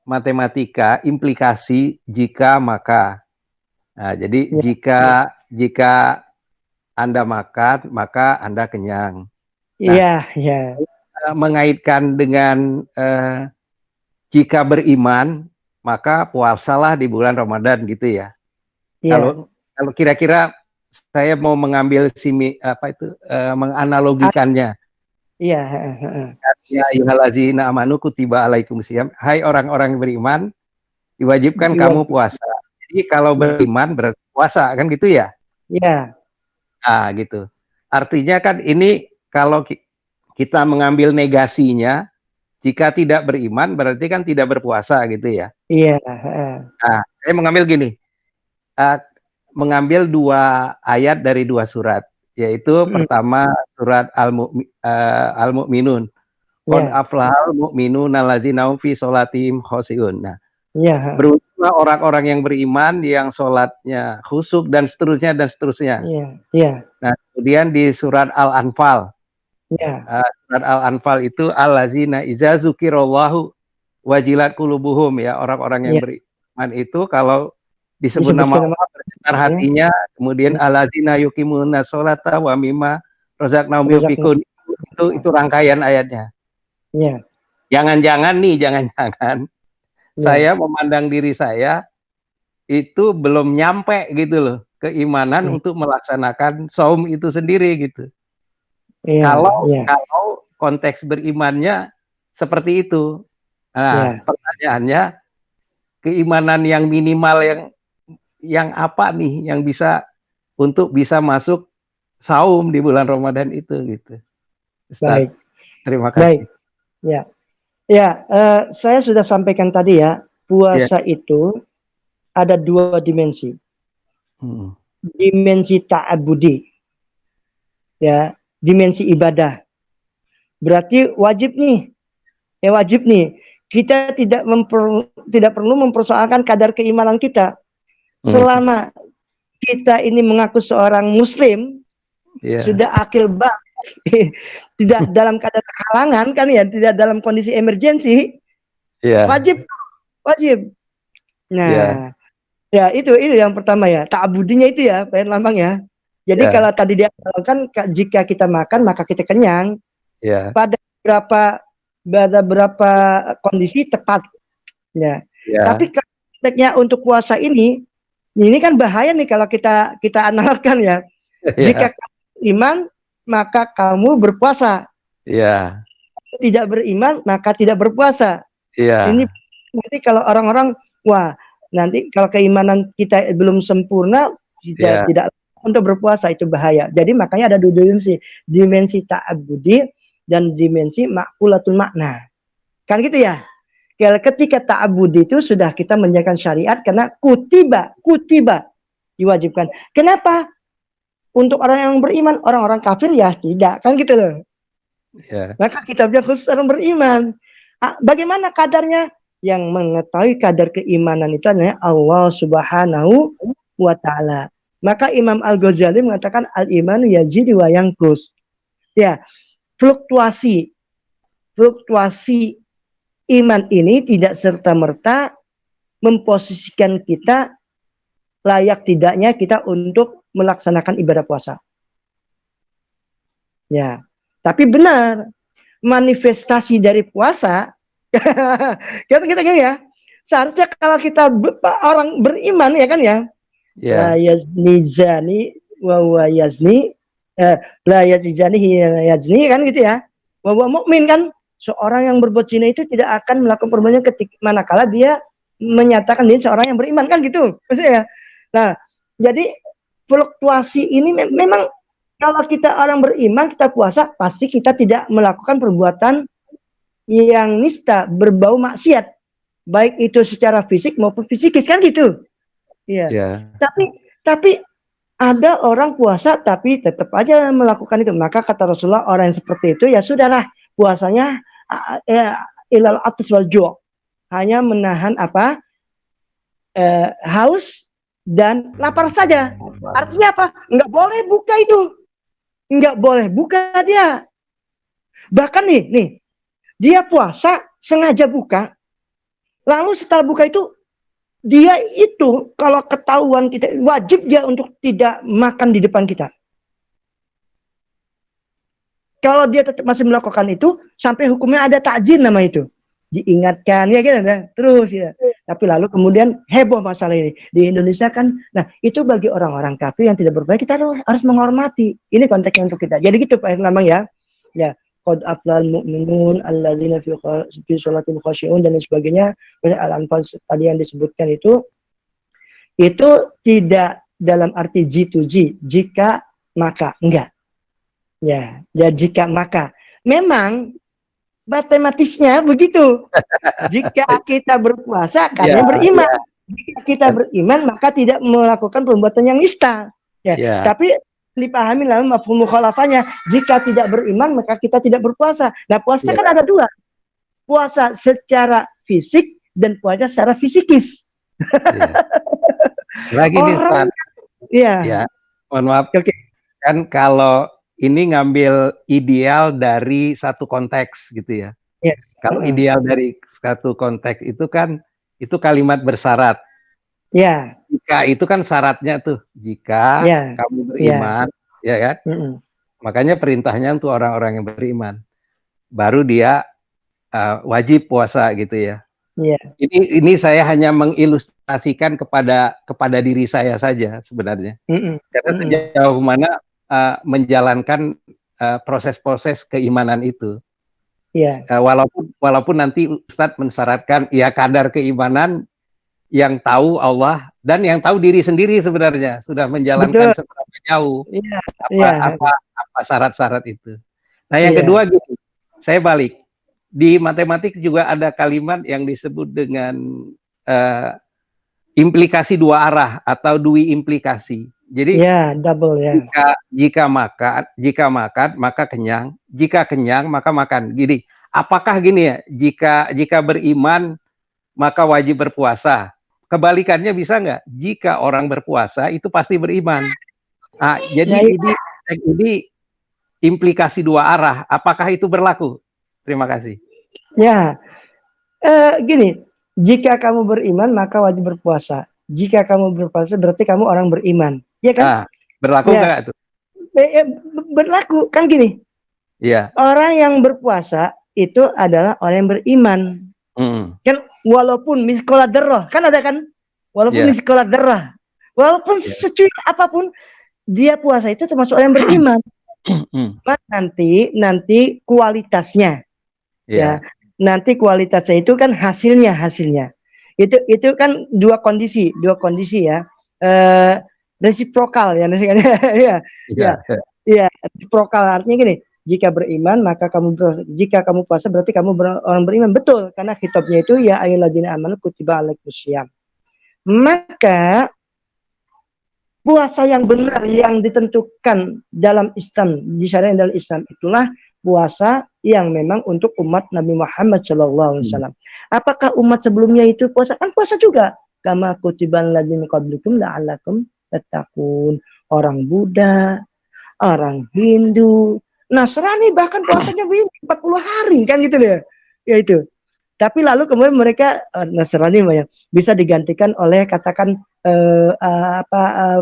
matematika implikasi jika maka. Nah, jadi jika Anda makan maka Anda kenyang. Iya, mengaitkan dengan jika beriman maka puasalah di bulan Ramadan gitu ya. Kalau kira-kira saya mau mengambil menganalogikannya. Iya. Ya ayyuhallazina amanu kutiba alaikumusiyam. Hai orang-orang yang beriman, diwajibkan kamu puasa. Jadi kalau beriman berarti puasa kan gitu ya? Iya. Ah gitu. Artinya kan ini kalau kita mengambil negasinya, jika tidak beriman berarti kan tidak berpuasa gitu ya? Iya. Nah, saya mengambil gini. Mengambil dua ayat dari dua surat, yaitu pertama surat Al-Mu'minun. Qad aflahal mu'minun allazina hum fi sholatihim khoshi'un. Nah, beruntunglah orang-orang yang beriman yang sholatnya khusyuk dan seterusnya dan seterusnya. Nah, kemudian di surat Al-Anfal. Surat Al-Anfal itu allazina iza dzukirallahu wajilat qulubuhum, ya, orang-orang yang beriman itu kalau disebut nama Allah bergetar hatinya, kemudian allazina yuqimuna sholata wa mimma razaqnahum yunfiqun. Itu rangkaian ayatnya. Jangan-jangan saya memandang diri saya itu belum nyampe gitu loh keimanan untuk melaksanakan saum itu sendiri gitu. Kalau konteks berimannya seperti itu. Nah, pertanyaannya, keimanan yang minimal yang apa nih yang bisa untuk bisa masuk saum di bulan Ramadan itu gitu. Ustaz. Baik. Terima kasih. Baik. Ya. Ya, saya sudah sampaikan tadi ya, puasa itu ada 2 dimensi. Dimensi ta'abudi, ya, dimensi ibadah. Berarti wajib nih, kita tidak perlu mempersoalkan kadar keimanan kita. Selama kita ini mengaku seorang muslim, sudah akil balik, tidak dalam keadaan kehalangan kan ya, tidak dalam kondisi emergensi, wajib. Nah, ya itu yang pertama ya, ta'abudinya itu ya, Pak Lambang ya. Jadi kalau tadi dia kan jika kita makan maka kita kenyang. Pada beberapa kondisi tepat. Ya. Tapi konteksnya untuk puasa ini kan bahaya nih kalau kita analogkan ya. Jika kamu beriman maka kamu berpuasa. Tidak beriman maka tidak berpuasa. Ini nanti kalau orang-orang, wah, nanti kalau keimanan kita belum sempurna tidak untuk berpuasa, itu bahaya. Jadi makanya ada 2 dimensi ta'abbudi dan dimensi ma'qulatul makna. Kan gitu ya. Ketika ta'abbudi itu sudah kita menjalankan syariat karena kutiba diwajibkan. Kenapa? Untuk orang yang beriman, orang-orang kafir ya tidak, kan gitu loh. Maka kitabnya khusus orang beriman. Bagaimana kadarnya? Yang mengetahui kadar keimanan itu adalah Allah Subhanahu wa ta'ala. Maka Imam Al-Ghazali mengatakan al-imanu yazidu wa yanqus. Ya, fluktuasi iman ini tidak serta-merta memposisikan kita layak tidaknya kita untuk melaksanakan ibadah puasa. Ya, tapi benar manifestasi dari puasa kita ya. Seharusnya kalau kita orang beriman ya kan ya. La yazni zani wa huwa yazni, la yazni zani yazni kan gitu ya. Wa huwa mukmin kan. Seorang yang berbuat zina itu tidak akan melakukan perbuatan ketika manakala dia menyatakan dia seorang yang beriman kan gitu. Maksudnya ya. Nah, jadi fluktuasi ini memang kalau kita orang beriman kita puasa pasti kita tidak melakukan perbuatan yang nista berbau maksiat, baik itu secara fisik maupun psikis kan gitu. Iya. Tapi ada orang puasa tapi tetap aja melakukan itu. Maka kata Rasulullah orang yang seperti itu ya sudahlah puasanya ilal atas wal ju', hanya menahan haus dan lapar saja. Artinya apa? Enggak boleh buka itu. Enggak boleh buka dia. Bahkan nih dia puasa sengaja buka, lalu setelah buka itu dia itu kalau ketahuan kita wajib dia untuk tidak makan di depan kita. Kalau dia tetap masih melakukan itu sampai hukumnya ada takzir nama itu, diingatkan ya gitu terus ya. Tapi lalu kemudian heboh masalah ini di Indonesia kan. Nah itu bagi orang-orang kafir yang tidak berbaik kita harus menghormati. Ini konteksnya untuk kita. Jadi gitu Pak Lambang ya. Ya. Qad aflal mu'minun alladzina fi sholatin khashi'un dan sebagainya. Al-Anfal tadi yang disebutkan itu tidak dalam arti G2G, jika maka enggak. Ya jika maka. Memang matematisnya begitu. Jika kita berpuasa karena beriman. Jika kita beriman maka tidak melakukan perbuatan yang nista. Tapi dipahami lah mafhum mukhalafahnya. Jika tidak beriman maka kita tidak berpuasa. Nah puasa kan ada 2. Puasa secara fisik dan puasa secara fisikis. Lagi nih Ustaz. Ya, mohon maaf. Kan kalau ini ngambil ideal dari satu konteks gitu ya. Kalau ideal dari satu konteks itu kan itu kalimat bersyarat. Jika itu kan syaratnya tuh, jika kamu beriman, ya kan? Makanya perintahnya untuk orang-orang yang beriman. Baru dia wajib puasa gitu ya. Ini saya hanya mengilustrasikan kepada diri saya saja sebenarnya. Karena sejauh mana menjalankan proses-proses keimanan itu. Walaupun nanti Ustadz mensyaratkan ya kadar keimanan yang tahu Allah dan yang tahu diri sendiri sebenarnya sudah menjalankan seberapa jauh apa syarat-syarat itu. Nah yang kedua gitu, saya balik di matematik juga ada kalimat yang disebut dengan implikasi dua arah atau dui implikasi. Jadi double ya. Jika makan maka kenyang, jika kenyang maka makan. Gini, apakah gini ya? Jika beriman maka wajib berpuasa. Kebalikannya bisa nggak? Jika orang berpuasa itu pasti beriman. Nah, jadi ini implikasi dua arah. Apakah itu berlaku? Terima kasih. Ya, gini, jika kamu beriman maka wajib berpuasa. Jika kamu berpuasa berarti kamu orang beriman, ya kan? Berlaku nggak itu? Berlaku kan gini. Iya. Orang yang berpuasa itu adalah orang yang beriman. Kan walaupun miskola dzarrah, kan ada kan? Walaupun miskola dzarrah, walaupun secuil apapun dia puasa itu termasuk orang yang beriman. Nanti kualitasnya, ya. Nanti kualitasnya itu kan hasilnya. Itu kan dua kondisi ya. Resiprokal ya, ya, resiprokal artinya gini. Jika beriman maka jika kamu puasa berarti kamu orang beriman, betul, karena khitabnya itu ya ayyuhalladzina amanu kutiba alaikumusiyam. Maka puasa yang benar yang ditentukan dalam Islam, disyariatkan dalam Islam itulah puasa yang memang untuk umat Nabi Muhammad SAW. Apakah umat sebelumnya itu puasa? Kan puasa juga. Kama kutibal ladzina qablikum la'allakum tattaqun. Orang Buddha, orang Hindu, Nasrani bahkan puasanya 40 hari kan gitu deh. Ya itu. Tapi lalu kemudian mereka Nasrani bisa digantikan oleh katakan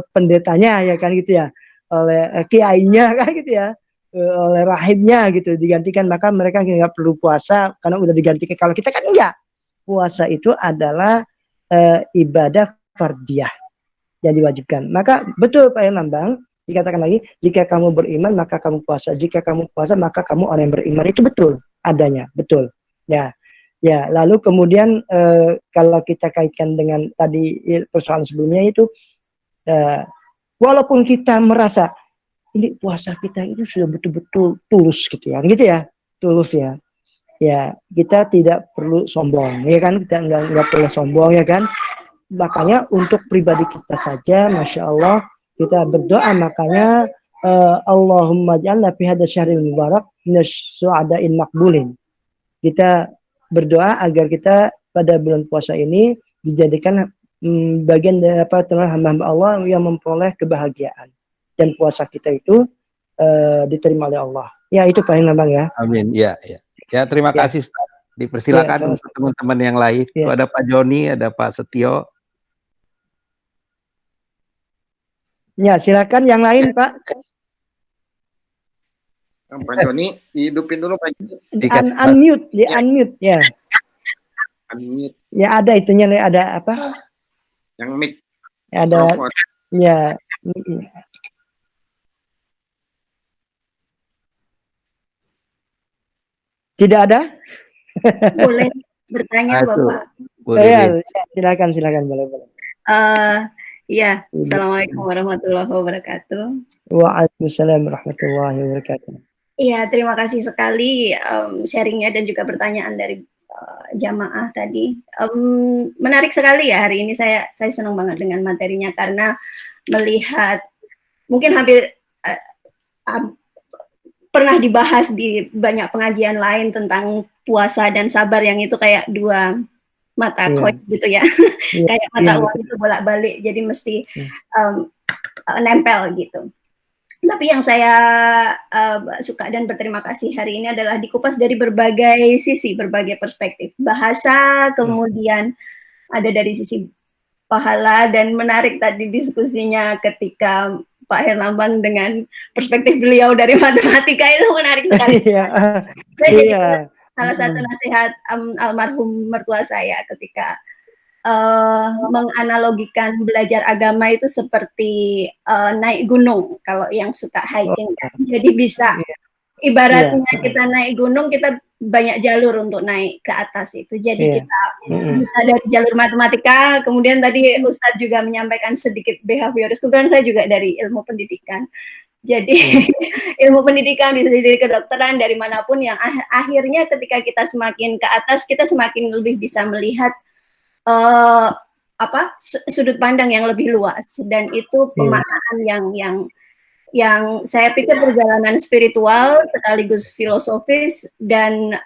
pendetanya ya kan gitu ya, oleh kiainya kan gitu ya, oleh rahibnya gitu digantikan, maka mereka nggak perlu puasa karena udah digantikan. Kalau kita kan enggak, puasa itu adalah ibadah fardiyah yang diwajibkan. Maka betul Pak Bang, dikatakan lagi, jika kamu beriman maka kamu puasa, jika kamu puasa maka kamu orang yang beriman, itu betul adanya, betul ya. Ya, lalu kemudian kalau kita kaitkan dengan tadi persoalan sebelumnya itu, walaupun kita merasa ini puasa kita itu sudah betul-betul tulus gitu ya, tulus ya. Ya, kita tidak perlu sombong, ya kan? Kita nggak perlu sombong, ya kan? Makanya untuk pribadi kita saja, masya Allah, kita berdoa, makanya Allahumma ja'alna fi hadza syahril mubarak minas su'ada'in maqbulin. Kita berdoa agar kita pada bulan puasa ini dijadikan bagian dari hamba-hamba Allah yang memperoleh kebahagiaan, dan puasa kita itu diterima oleh Allah. Ya, itu Pak Bang ya. Amin. Ya. Terima kasih Ustaz. Dipersilakan untuk teman-teman yang lain. Itu ada Pak Joni, ada Pak Setio. Ya, silakan yang lain Pak. Pak Joni, hidupin dulu Pak Joni. Unmute ya. Unmute. Ya, ada itunya, ada apa? Yang mic. Ada. Ya. Tidak ada? Boleh bertanya Bapak? Boleh. Ya, silakan boleh. Iya, Assalamualaikum warahmatullahi wabarakatuh. Waalaikumsalam warahmatullahi wabarakatuh. Iya, terima kasih sekali sharingnya dan juga pertanyaan dari jamaah tadi. Menarik sekali ya hari ini, saya senang banget dengan materinya karena melihat mungkin hampir pernah dibahas di banyak pengajian lain tentang puasa dan sabar yang itu kayak dua mata koin gitu ya. Kayak mata uang itu bolak-balik, jadi mesti nempel gitu. Tapi yang saya suka dan berterima kasih hari ini adalah dikupas dari berbagai sisi, berbagai perspektif. Bahasa, kemudian ada dari sisi pahala, dan menarik tadi diskusinya ketika Pak Herlambang dengan perspektif beliau dari matematika, itu menarik sekali. Saya jadi salah satu nasihat almarhum mertua saya ketika menganalogikan belajar agama itu seperti naik gunung, kalau yang suka hiking kan. Jadi bisa ibaratnya kita naik gunung, kita banyak jalur untuk naik ke atas itu. Jadi kita bisa dari jalur matematika, kemudian tadi Ustadz juga menyampaikan sedikit behavioris, kemudian saya juga dari ilmu pendidikan. Jadi ilmu pendidikan bisa dari kedokteran dari manapun yang akhirnya ketika kita semakin ke atas kita semakin lebih bisa melihat sudut pandang yang lebih luas dan itu pemaknaan yang saya pikir perjalanan spiritual sekaligus filosofis dan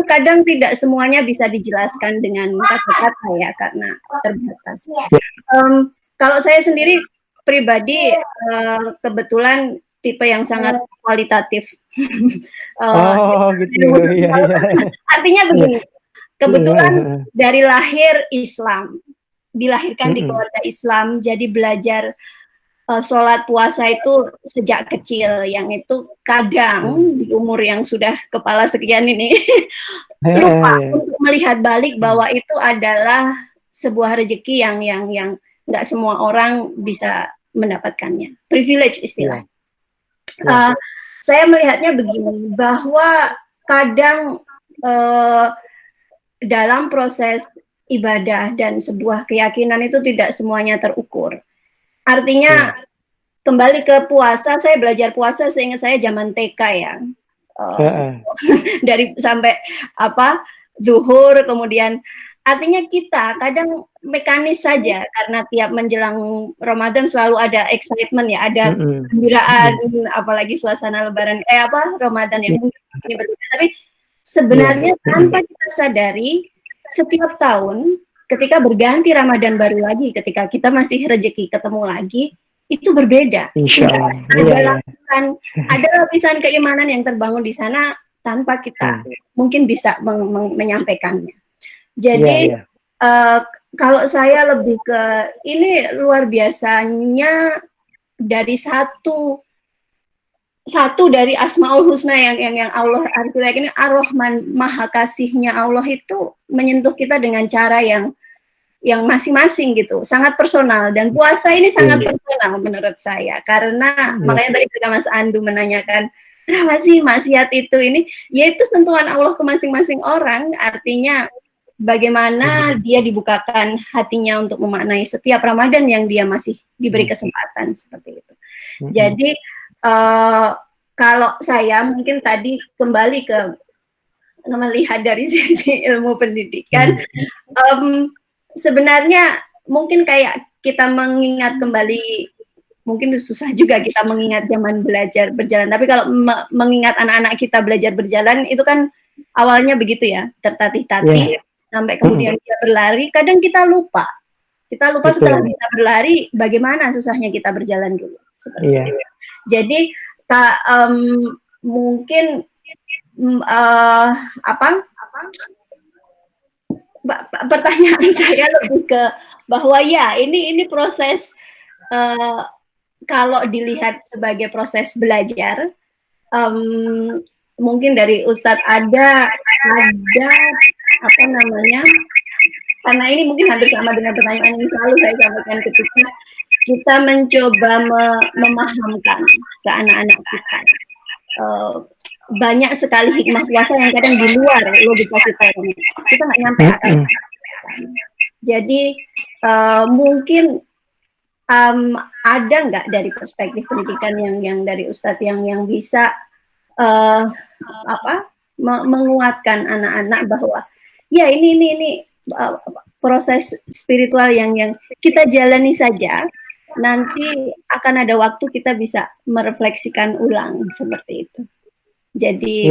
kadang tidak semuanya bisa dijelaskan dengan kata-kata ya karena terbatas. Kalau saya sendiri pribadi kebetulan tipe yang sangat kualitatif. Gitu. Ya. Artinya begini, kebetulan dari lahir Islam, dilahirkan di keluarga Islam, jadi belajar sholat puasa itu sejak kecil, yang itu kadang di umur yang sudah kepala sekian ini lupa untuk melihat balik bahwa itu adalah sebuah rezeki yang nggak semua orang bisa mendapatkannya, privilege istilah. Saya melihatnya begini, bahwa kadang dalam proses ibadah dan sebuah keyakinan itu tidak semuanya terukur. Artinya kembali ke puasa, saya belajar puasa seingat saya zaman TK ya, dari sampai zuhur, kemudian artinya kita kadang mekanis saja karena tiap menjelang Ramadan selalu ada excitement ya, ada kegembiraan, apalagi suasana Lebaran Ramadan yang ini berbeda. Tapi sebenarnya tanpa kita sadari setiap tahun ketika berganti Ramadan baru lagi, ketika kita masih rezeki ketemu lagi, itu berbeda. Ada lapisan keimanan yang terbangun di sana tanpa kita mungkin bisa menyampaikannya. Jadi kalau saya lebih ke ini luar biasanya dari satu dari Asmaul Husna yang Allah artinya ini Ar-Rahman, Maha Kasihnya Allah itu menyentuh kita dengan cara yang masing-masing gitu, sangat personal, dan puasa ini sangat personal menurut saya karena makanya tadi ketika Mas Andu menanyakan kenapa sih maksiat itu ini, yaitu sentuhan Allah ke masing-masing orang, artinya bagaimana dia dibukakan hatinya untuk memaknai setiap Ramadan yang dia masih diberi kesempatan seperti itu. Jadi kalau saya mungkin tadi kembali ke melihat dari sisi ilmu pendidikan, sebenarnya mungkin kayak kita mengingat kembali, mungkin susah juga kita mengingat zaman belajar berjalan, tapi kalau mengingat anak-anak kita belajar berjalan itu kan awalnya begitu ya, tertatih-tatih sampai kemudian dia berlari, kadang kita lupa setelah bisa berlari bagaimana susahnya kita berjalan dulu. Jadi mungkin pertanyaan saya lebih ke bahwa ya ini proses kalau dilihat sebagai proses belajar, mungkin dari Ustadz ada karena ini mungkin hampir sama dengan pertanyaan yang selalu saya sampaikan ketika kita mencoba memahamkan ke anak-anak kita. Banyak sekali hikmah puasa yang kadang di luar logika kita nggak nyampe akal. Jadi mungkin ada nggak dari perspektif pendidikan yang dari Ustadz yang bisa menguatkan anak-anak bahwa ya ini proses spiritual yang kita jalani saja, nanti akan ada waktu kita bisa merefleksikan ulang seperti itu. Jadi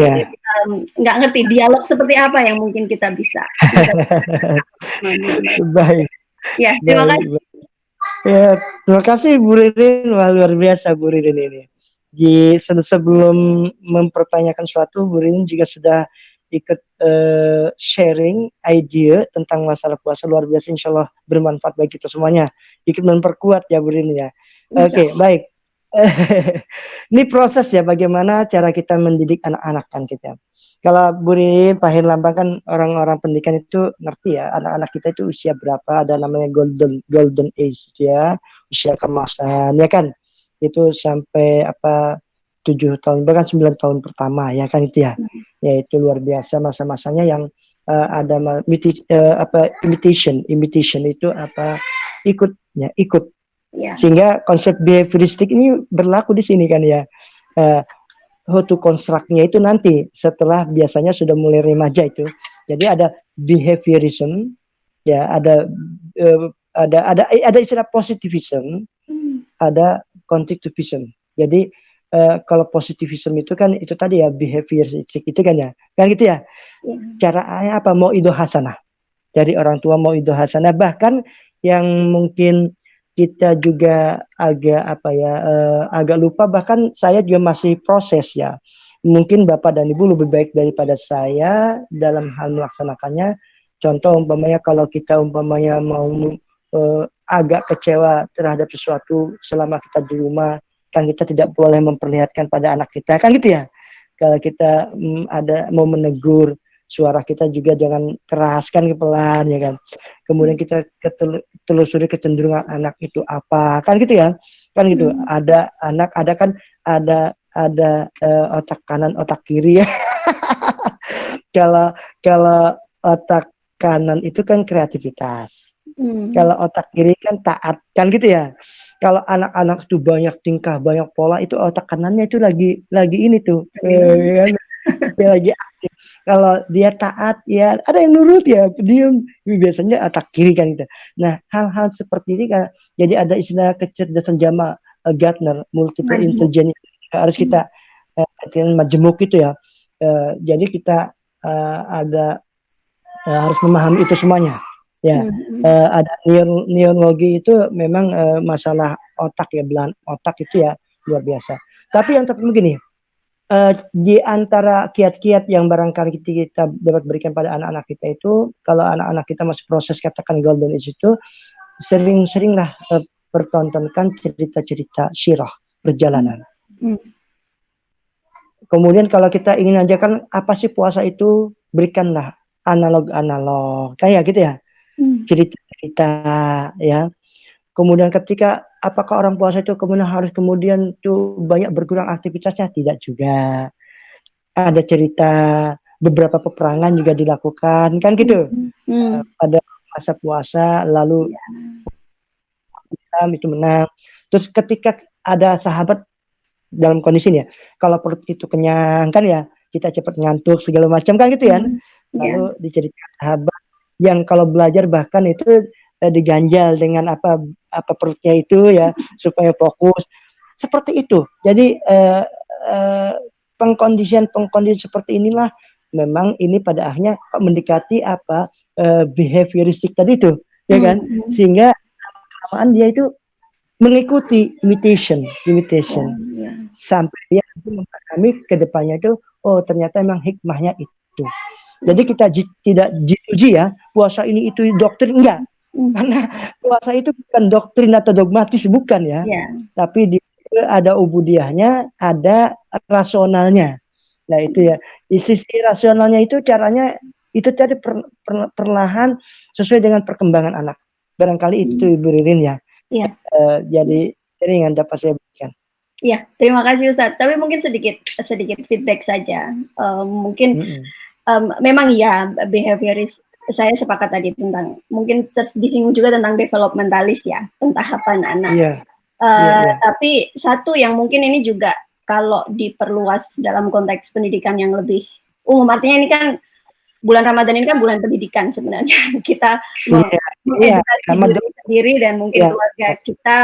nggak ngerti dialog seperti apa yang mungkin kita bisa. Baik. Ya, terima kasih. Ya, terima kasih Bu Ririn. Wah, luar biasa Bu Ririn ini. Sebelum mempertanyakan suatu, Bu Ririn juga sudah ikut sharing ide tentang masalah puasa, luar biasa, insya Allah bermanfaat bagi kita semuanya, ikut memperkuat ya Bu Ririn ya. Oke, baik. Ini proses ya, bagaimana cara kita mendidik anak-anak kan kita. Kalau Bu Ririn, Pak Herlambang kan orang-orang pendidikan itu ngerti ya, anak-anak kita itu usia berapa, ada namanya golden age ya, usia kemasan ya kan, itu sampai 7 tahun bahkan 9 tahun pertama ya kan itu ya. Yaitu luar biasa masa-masanya yang ada imitation itu ikut Sehingga konsep behavioristik ini berlaku di sini kan ya. How to construct-nya itu nanti setelah biasanya sudah mulai remaja itu. Jadi ada behaviorism, ya ada istilah positivism, ada constructivism. Jadi kalau positivism itu kan itu tadi ya behavioristik itu kan ya, kan gitu ya. Caranya apa? Mau ido hasanah dari orang tua, mau ido hasanah, bahkan yang mungkin kita juga agak lupa, bahkan saya juga masih proses ya. Mungkin Bapak dan Ibu lebih baik daripada saya dalam hal melaksanakannya. Contoh umpamanya kalau kita umpamanya mau agak kecewa terhadap sesuatu selama kita di rumah, kan kita tidak boleh memperlihatkan pada anak kita, kan gitu ya. Kalau kita mau menegur, suara kita juga jangan keras, kan pelan ya kan. Kemudian kita telusuri kecenderungan anak itu apa, kan gitu ya, kan gitu. Ada anak ada otak kanan otak kiri ya. kalau otak kanan itu kan kreativitas, kalau otak kiri kan taat, kan gitu ya. Kalau anak-anak itu banyak tingkah, banyak pola, itu otak kanannya itu lagi ini tuh dia lagi aktif. Kalau dia taat ya ada yang nurut ya, diam, biasanya otak kiri kan gitu. Nah, hal-hal seperti ini kan jadi ada istilah kecerdasan jama Gartner, multiple intelligence, harus kita majemuk itu ya. Jadi kita harus memahami itu semuanya ya. Ada neurologi itu memang masalah otak ya, belahan otak itu ya luar biasa. Tapi yang terpenting begini, di antara kiat-kiat yang barangkali kita dapat berikan pada anak-anak kita itu, kalau anak-anak kita masih proses katakan golden age itu, sering-seringlah pertontonkan cerita-cerita sirah perjalanan. Kemudian kalau kita ingin ajarkan apa sih puasa itu, berikanlah analog-analog kayak gitu ya, cerita-cerita ya. Kemudian ketika apakah orang puasa itu kemudian harus tuh banyak berkurang aktivitasnya? Tidak juga. Ada cerita beberapa peperangan juga dilakukan, kan gitu. Pada masa puasa lalu itu menang. Terus ketika ada sahabat dalam kondisi ini ya, kalau perut itu kenyang kan ya, kita cepat ngantuk segala macam kan gitu ya. Lalu diceritakan sahabat yang kalau belajar bahkan itu diganjal dengan apa perutnya itu ya supaya fokus seperti itu. Jadi pengkondisian seperti inilah memang ini pada akhirnya mendekati behavioristik tadi itu ya kan, sehingga kelamaan dia itu mengikuti imitation sampai dia memahami ke depannya itu, oh ternyata memang hikmahnya itu. Jadi kita tidak uji ya puasa ini itu doktrin, enggak. Karena puasa itu bukan doktrin atau dogmatis, bukan ya. Tapi ada ubudiyahnya, ada rasionalnya. Nah itu ya, di sisi rasionalnya itu caranya itu tadi perlahan sesuai dengan perkembangan anak. Barangkali itu Ibu Ririn ya. Jadi yang dapat saya berikan. Iya, terima kasih Ustadz. Tapi mungkin sedikit feedback saja. Mungkin memang ya behavioris, saya sepakat tadi tentang mungkin disinggung juga tentang developmentalis ya, pentahapan anak. Tapi satu yang mungkin ini juga kalau diperluas dalam konteks pendidikan yang lebih umum, artinya ini kan bulan Ramadan ini kan bulan pendidikan sebenarnya. Kita mengedukasi diri sendiri dan mungkin keluarga kita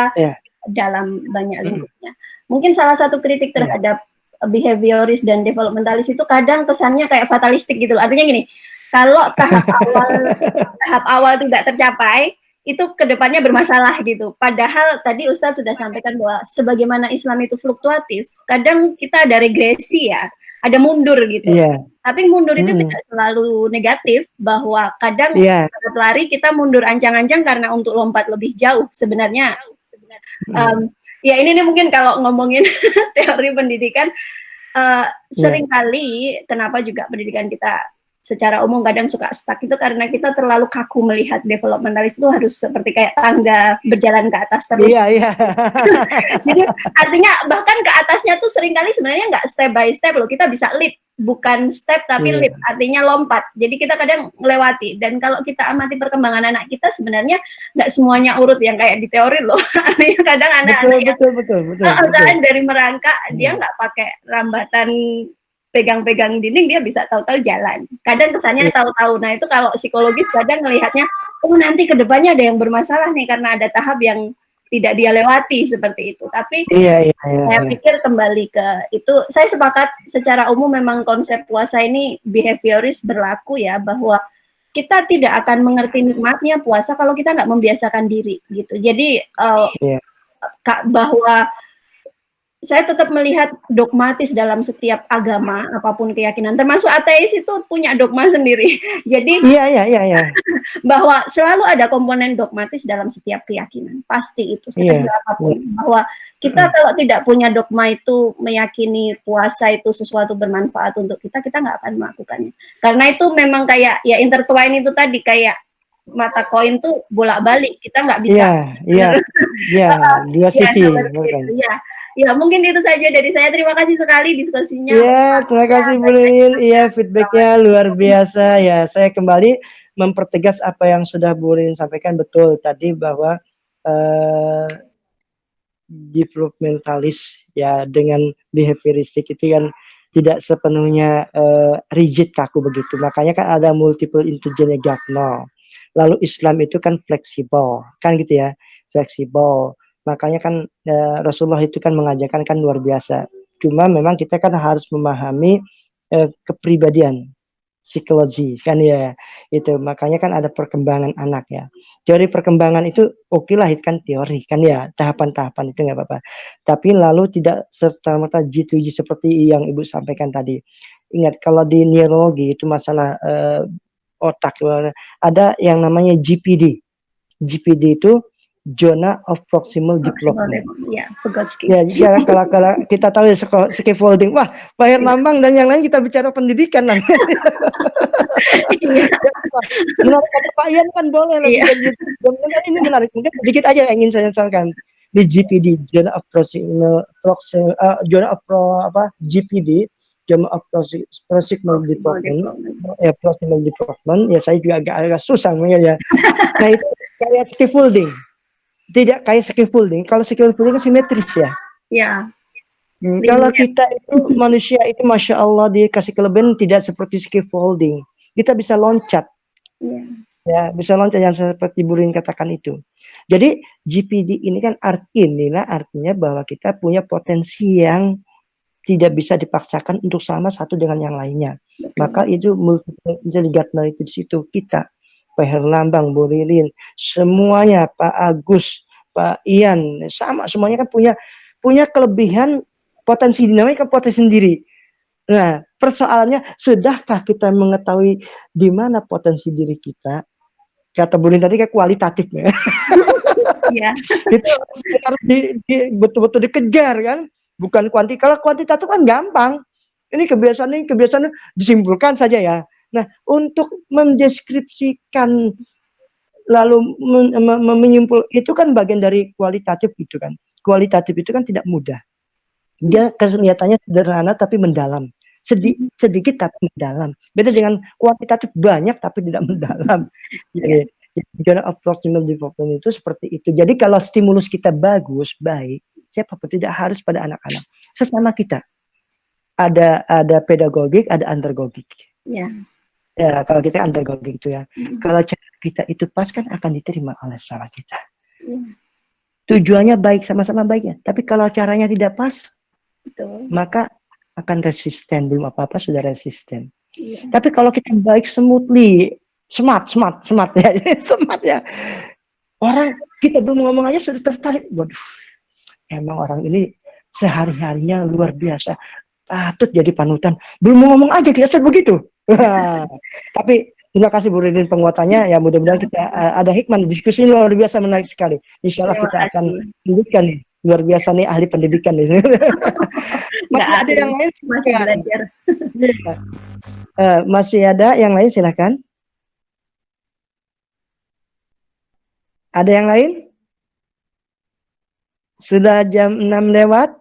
dalam banyak lingkupnya. Mungkin salah satu kritik terhadap behavioris dan developmentalis itu kadang kesannya kayak fatalistik gitu. Artinya gini, kalau tahap awal tidak tercapai, itu kedepannya bermasalah gitu. Padahal tadi Ustadz sudah sampaikan bahwa sebagaimana Islam itu fluktuatif, kadang kita ada regresi ya, ada mundur gitu. Tapi mundur itu tidak selalu negatif, bahwa kadang saat lari kita mundur ancang-ancang karena untuk lompat lebih jauh sebenarnya. Ya ini nih mungkin kalau ngomongin teori pendidikan, seringkali kenapa juga pendidikan kita secara umum kadang suka stuck itu karena kita terlalu kaku melihat developmentalis itu harus seperti kayak tangga berjalan ke atas terus. Iya, iya. Jadi artinya bahkan ke atasnya tuh seringkali sebenarnya nggak step by step loh, kita bisa leap, bukan step tapi leap, artinya lompat. Jadi kita kadang melewati, dan kalau kita amati perkembangan anak kita sebenarnya nggak semuanya urut yang kayak di teori loh. Artinya kadang anak-anak yang betul. dari merangkak dia nggak pakai rambatan pegang-pegang dinding, dia bisa tahu-tahu jalan. Kadang kesannya tahu-tahu. Nah itu kalau psikologis kadang melihatnya, oh nanti kedepannya ada yang bermasalah nih karena ada tahap yang tidak dia lewati seperti itu. Tapi saya pikir kembali ke itu, saya sepakat secara umum memang konsep puasa ini behavioris berlaku ya, bahwa kita tidak akan mengerti nikmatnya puasa kalau kita nggak membiasakan diri gitu. Jadi bahwa saya tetap melihat dogmatis dalam setiap agama, apapun keyakinan, termasuk ateis itu punya dogma sendiri. Jadi bahwa selalu ada komponen dogmatis dalam setiap keyakinan, pasti itu sekecil apapun. Bahwa kita kalau tidak punya dogma itu meyakini puasa itu sesuatu bermanfaat untuk kita, kita nggak akan melakukannya. Karena itu memang kayak ya intertwine itu tadi, kayak mata koin tuh bolak-balik, kita nggak bisa. Dua sisi. Ya, mungkin itu saja dari saya. Terima kasih sekali diskusinya. Ya, terima kasih Bu Ririn. Iya, feedbacknya luar biasa ya. Saya kembali mempertegas apa yang sudah Bu Ririn sampaikan, betul tadi bahwa developmentalis ya dengan behavioristik itu kan tidak sepenuhnya rigid, kaku begitu. Makanya kan ada multiple intelligence Gagnon. Lalu Islam itu kan fleksibel, kan gitu ya, fleksibel. Makanya kan Rasulullah itu kan mengajarkan kan luar biasa. Cuma memang kita kan harus memahami kepribadian, psikologi kan ya, itu. Makanya kan ada perkembangan anak ya. Teori perkembangan itu oke lah, itu kan teori kan ya, tahapan-tahapan itu nggak apa-apa. Tapi lalu tidak serta-merta G2G seperti yang Ibu sampaikan tadi. Ingat kalau di neurologi itu masalah otak, ada yang namanya GPD. GPD itu zona of proximal development. Ya, Vygotsky. Ya, kalau kita tahu ya scaffolding. Wah, Pak Herlambang dan yang lain kita bicara pendidikan nanti. Menarik kata Pak Ian kan boleh lebih ini menarik. Mungkin sedikit aja yang ingin saya sampaikan. Di GPD, zona of proximal GPD, zona of proximal development. Ya, proximal development. Ya, saya juga agak susah mungkin ya. Nah, itu kayak scaffolding. Tidak kayak scaffolding. Kalau scaffolding kan simetris ya. Ya. Kalau kita itu manusia itu masya Allah dikasih kelebihan tidak seperti scaffolding. Kita bisa loncat. Ya, bisa loncat yang seperti Bu Ririn katakan itu. Jadi GPD ini kan artinya bahwa kita punya potensi yang tidak bisa dipaksakan untuk sama satu dengan yang lainnya. Maka itu multiple intelligence itu di situ kita. Pak Herlambang, Bu Ririn, semuanya, Pak Agus, Pak Ian, sama semuanya kan punya kelebihan, potensi dinamika, potensi sendiri. Nah, persoalannya sudahkah kita mengetahui di mana potensi diri kita? Kata Bu Ririn tadi kayak kualitatifnya. Iya. Itu harus betul-betul dikejar kan, bukan kuantitatif. Kalau kuantitatif kan gampang. Ini kebiasaan disimpulkan saja ya. Nah, untuk mendeskripsikan lalu menyimpul itu kan bagian dari kualitatif itu kan. Kualitatif itu kan tidak mudah. Dia kelihatannya sederhana tapi mendalam. Sedikit tapi mendalam. Beda dengan kuantitatif banyak tapi tidak mendalam. Jadi zona of proximal development itu seperti itu. Jadi kalau stimulus kita bagus, baik, siapapun, tidak harus pada anak-anak. Sesama kita. Ada pedagogik, ada andragogik. Ya, kalau kita andragogik itu ya. Kalau cara kita itu pas kan akan diterima oleh sama kita. Tujuannya baik, sama-sama baiknya. Tapi kalau caranya tidak pas, maka akan resisten. Belum apa-apa sudah resisten. Tapi kalau kita baik smoothly, smart ya. Smart ya. Orang kita belum ngomong aja sudah tertarik. Waduh, emang orang ini sehari-harinya luar biasa. Patut jadi panutan. Belum ngomong aja kita begitu. Tapi terima kasih Bu Ririn penguatannya. Ya mudah-mudahan kita ada hikmah. Diskusi luar biasa menarik sekali. Insya Allah kita akan pendidikan nih. Luar biasa nih ahli pendidikan nih. Masih ada yang lain? Masih belajar. Masih ada yang lain, silahkan. Ada yang lain? Sudah jam 6 lewat.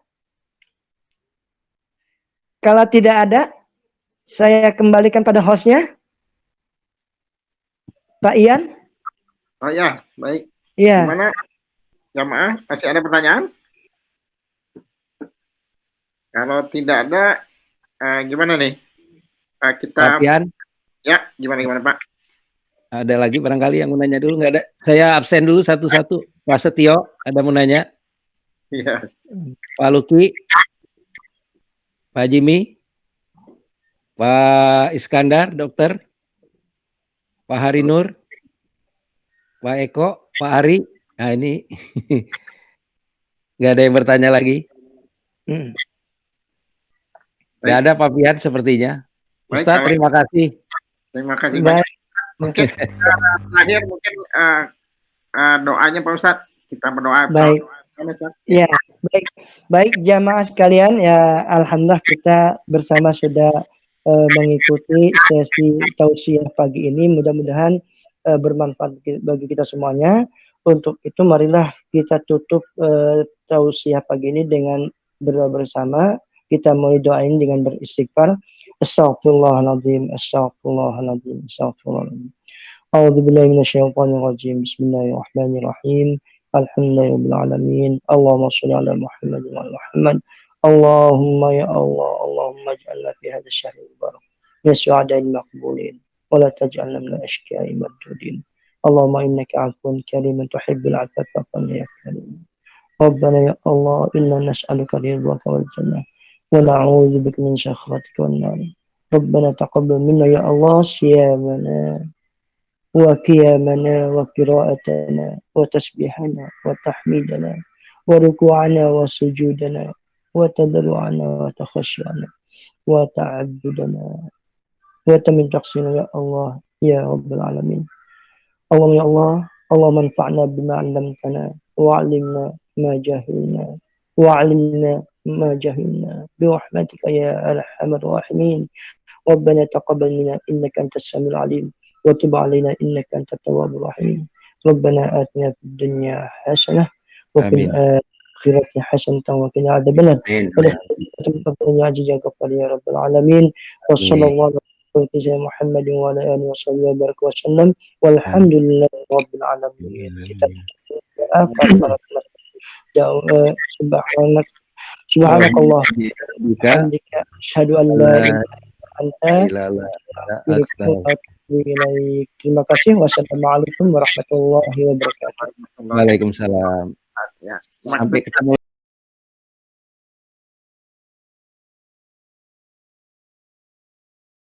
Kalau tidak ada, saya kembalikan pada hostnya. Pak Ian? Oh ya, baik. Ya. Gimana jamaah? Masih ada pertanyaan? Kalau tidak ada, gimana nih? Kita. Pak Ian? Ya, gimana Pak? Ada lagi barangkali yang mau nanya dulu? Nggak ada. Saya absen dulu satu-satu. Pak Setio, ada mau nanya? Iya. Pak Luki, Pak Jimmy, Pak Iskandar, dokter, Pak Harinur, Pak Eko, Pak Ari. Nah ini nggak ada yang bertanya lagi. Nggak ada Pak Pian sepertinya. Ustadz, terima kasih. Terima kasih banyak. Mungkin terakhir mungkin doanya Pak Ustadz, kita berdoa. Baik. Ya, baik jamaah sekalian, ya alhamdulillah kita bersama sudah mengikuti sesi tausiah pagi ini. Mudah-mudahan bermanfaat bagi kita semuanya. Untuk itu marilah kita tutup tausiah pagi ini dengan berdoa bersama. Kita mulai doain dengan beristighfar. Astaghfirullahaladzim, astaghfirullahaladzim, astaghfirullahaladzim. A'udzubillahi minasyaitonir rajim. Bismillahirrahmanirrahim. Alhamdulillahirrahmanirrahim. Allahumma sholli ala Muhammad wa ala Muhammad. Allahumma ya Allah, Allahumma ij'alna fi hadha ash-shahr al-mubarak min su'ada'il maqbulin wa la taj'alna min al-ashqiya'i mardudin. Allahumma innaka 'afuwwun karimun tuhibbul 'afwa fa'fu ya karim. Rabbana ya Allah, inna nas'aluka ridhaka wal jannah wa na'udzu bika min sakhatika wan nar. Rabbana taqabbal minna ya Allah siyamana وقيامنا وقراءتنا وتسبيحنا وتحميدنا وركوعنا وسجودنا وتضرعنا وتخشعنا وتعبدنا وتمن تقصينا يا الله يا رب العالمين. اللهم يا الله، اللهم انفعنا بما علمتنا وعلمنا ما جهلنا وعلمنا ما جهلنا برحمتك يا أرحم الراحمين. ربنا تقبل منا إنك أنت السميع العليم وتب علينا إنك أنت التواب الرحيم. ربنا آتنا في الدنيا حسنة وفي الآخرة حسنة وقنا عذاب النار. ولا يا غفار يا رب العالمين. وصلى الله على سيدنا محمد وعلى آله وصحبه وبارك وسلم والحمد لله رب العالمين. Kita سبحانك الله وبحمدك أشهد أن لا إله إلا أنت. Terima kasih. Wassalamualaikum warahmatullahi wabarakatuh. Waalaikumsalam. Sampai ketemu.